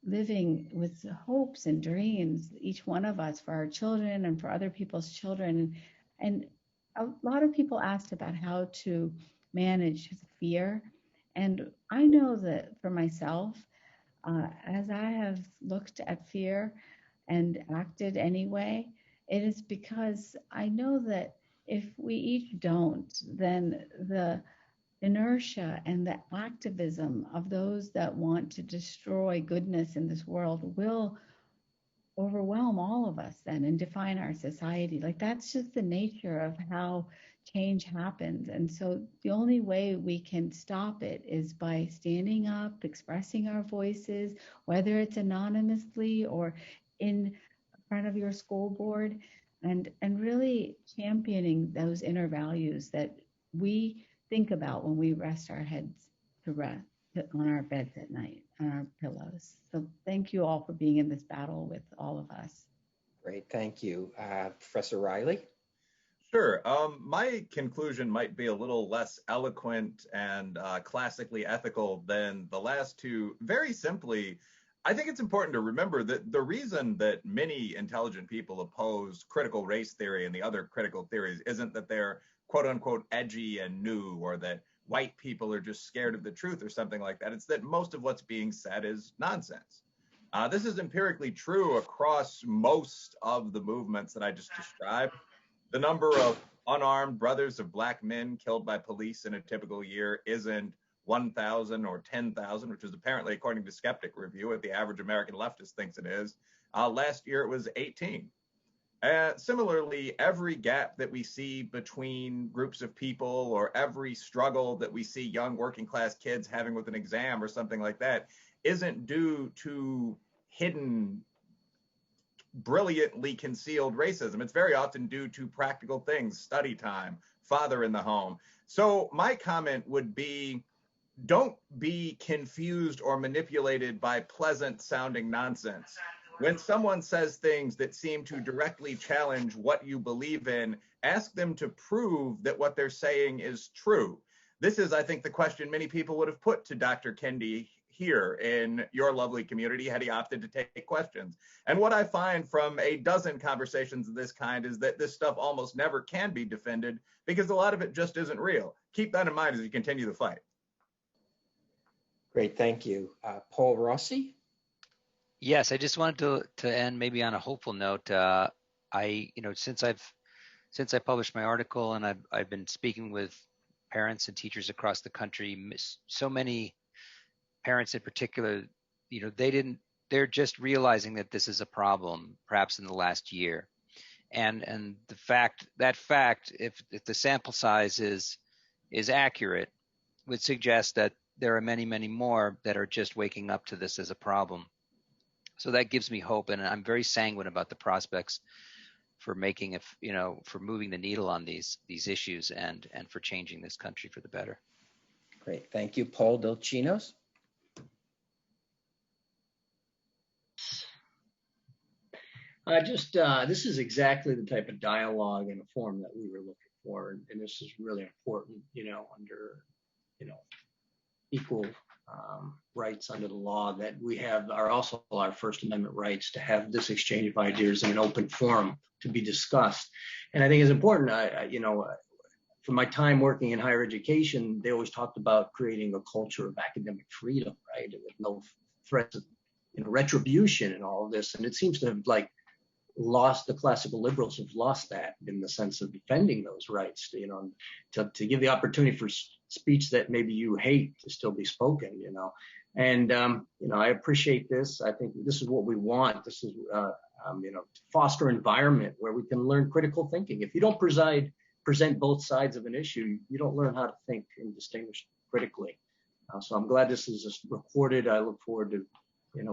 living with hopes and dreams, each one of us, for our children and for other people's children. And a lot of people asked about how to manage fear. And I know that for myself, as I have looked at fear and acted anyway, it is because I know that if we each don't, then the inertia and the activism of those that want to destroy goodness in this world will overwhelm all of us then and define our society. Like, that's just the nature of how change happens. And so the only way we can stop it is by standing up, expressing our voices, whether it's anonymously or in front of your school board, and really championing those inner values that we think about when we rest our heads to rest on our beds at night, on our pillows. So thank you all for being in this battle with all of us. Great, thank you. Professor Riley? Sure. My conclusion might be a little less eloquent and classically ethical than the last two. Very simply, I think it's important to remember that the reason that many intelligent people oppose critical race theory and the other critical theories isn't that they're quote unquote edgy and new, or that white people are just scared of the truth or something like that. It's that most of what's being said is nonsense. This is empirically true across most of the movements that I just described. The number of unarmed brothers of black men killed by police in a typical year isn't 1,000 or 10,000, which is apparently, according to Skeptic Review, what the average American leftist thinks it is. Last year, it was 18. Similarly, every gap that we see between groups of people, or every struggle that we see young working class kids having with an exam or something like that, isn't due to hidden, brilliantly concealed racism. It's very often due to practical things: study time, father in the home. So my comment would be, don't be confused or manipulated by pleasant sounding nonsense. When someone says things that seem to directly challenge what you believe in, ask them to prove that what they're saying is true. This is, I think, the question many people would have put to Dr. Kendi here in your lovely community had he opted to take questions. And what I find from a dozen conversations of this kind is that this stuff almost never can be defended because a lot of it just isn't real. Keep that in mind as you continue the fight. Great, thank you. Paul Rossi? Yes, I just wanted to end maybe on a hopeful note. Since I published my article and I've been speaking with parents and teachers across the country, so many parents in particular, they're just realizing that this is a problem, perhaps in the last year. And the fact, if the sample size is accurate, would suggest that there are many, many more that are just waking up to this as a problem. So that gives me hope, and I'm very sanguine about the prospects for for moving the needle on these issues and for changing this country for the better. Great, thank you. Paul Delchinos? This is exactly the type of dialogue and a forum that we were looking for, and this is really important, under, equal rights under the law, that we have are also our First Amendment rights to have this exchange of ideas in an open forum to be discussed. And I think it's important, from my time working in higher education, they always talked about creating a culture of academic freedom, right? With no threats of retribution and all of this. And it seems to have the classical liberals have lost that in the sense of defending those rights, to give the opportunity for speech that maybe you hate to still be spoken, and I appreciate this. I think this is what we want. This is to foster environment where we can learn critical thinking. If you don't present both sides of an issue, you don't learn how to think and distinguish critically. So I'm glad this is just recorded. I look forward to,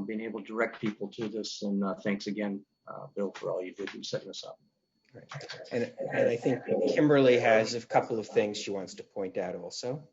being able to direct people to this. And thanks again, Bill, for all you did in setting us up. Right. And I think Kimberly has a couple of things she wants to point out also.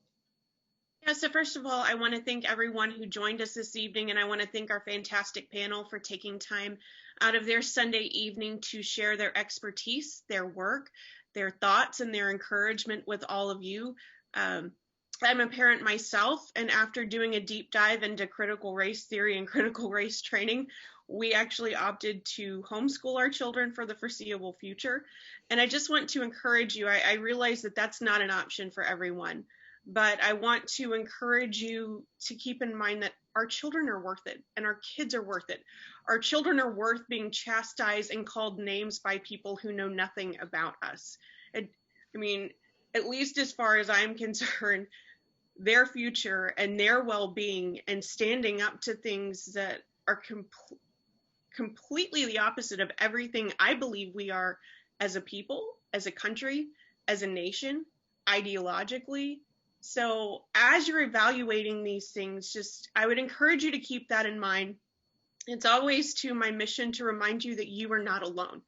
Yeah, so first of all, I want to thank everyone who joined us this evening, and I want to thank our fantastic panel for taking time out of their Sunday evening to share their expertise, their work, their thoughts, and their encouragement with all of you. I'm a parent myself, and after doing a deep dive into critical race theory and critical race training, we actually opted to homeschool our children for the foreseeable future. And I just want to encourage you, I realize that that's not an option for everyone, but I want to encourage you to keep in mind that our children are worth it, and our kids are worth it. Our children are worth being chastised and called names by people who know nothing about us. I mean, at least as far as I'm concerned, their future and their well-being and standing up to things that are completely the opposite of everything I believe we are as a people, as a country, as a nation, ideologically. So as you're evaluating these things, I would encourage you to keep that in mind. It's always to my mission to remind you that you are not alone.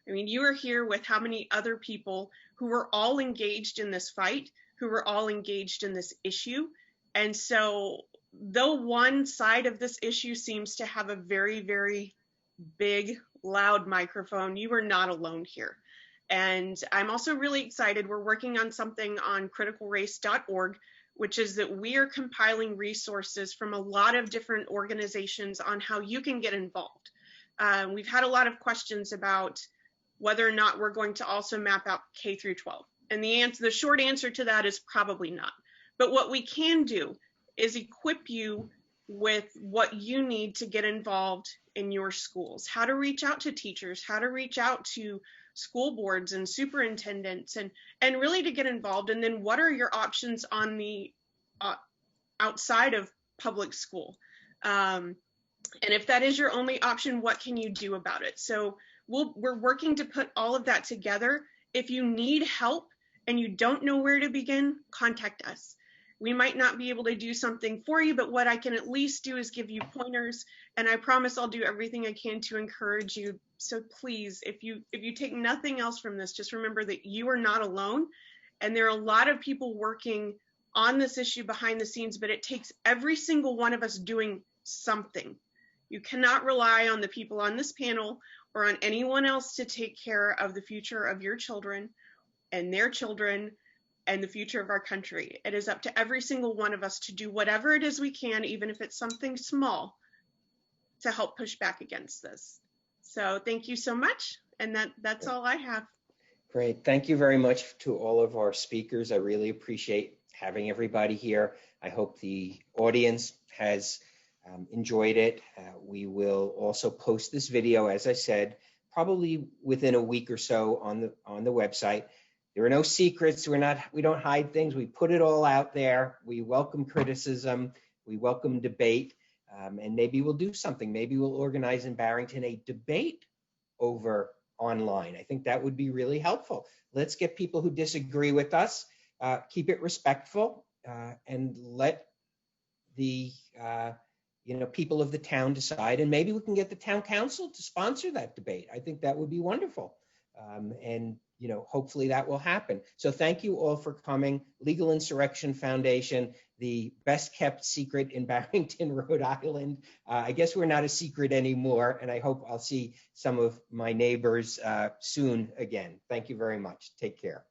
I mean, you are here with how many other people who are all engaged in this fight, who are all engaged in this issue. And so though one side of this issue seems to have a very, very big, loud microphone, you are not alone here. And I'm also really excited. We're working on something on criticalrace.org, which is that we are compiling resources from a lot of different organizations on how you can get involved. We've had a lot of questions about whether or not we're going to also map out K through 12. And the short answer to that is probably not. But what we can do is equip you with what you need to get involved in your schools, how to reach out to teachers, how to reach out to school boards and superintendents, and really to get involved. And then what are your options on the outside of public school? And if that is your only option, what can you do about it? So we're working to put all of that together. If you need help and you don't know where to begin, contact us. We might not be able to do something for you, but what I can at least do is give you pointers, and I promise I'll do everything I can to encourage you. So please, if you take nothing else from this, just remember that you are not alone, and there are a lot of people working on this issue behind the scenes, but it takes every single one of us doing something. You cannot rely on the people on this panel or on anyone else to take care of the future of your children and their children and the future of our country. It is up to every single one of us to do whatever it is we can, even if it's something small, to help push back against this. So thank you so much. And that's all I have. Great. Thank you very much to all of our speakers. I really appreciate having everybody here. I hope the audience has enjoyed it. We will also post this video, as I said, probably within a week or so on the website. There are no secrets. We don't hide things. We put it all out there. We welcome criticism. We welcome debate. And maybe we'll do something. Maybe we'll organize in Barrington a debate over online. I think that would be really helpful. Let's get people who disagree with us, keep it respectful, and let the people of the town decide. And maybe we can get the town council to sponsor that debate. I think that would be wonderful. And hopefully that will happen. So thank you all for coming. Legal Insurrection Foundation, the best kept secret in Barrington, Rhode Island. I guess we're not a secret anymore, and I hope I'll see some of my neighbors soon again. Thank you very much. Take care.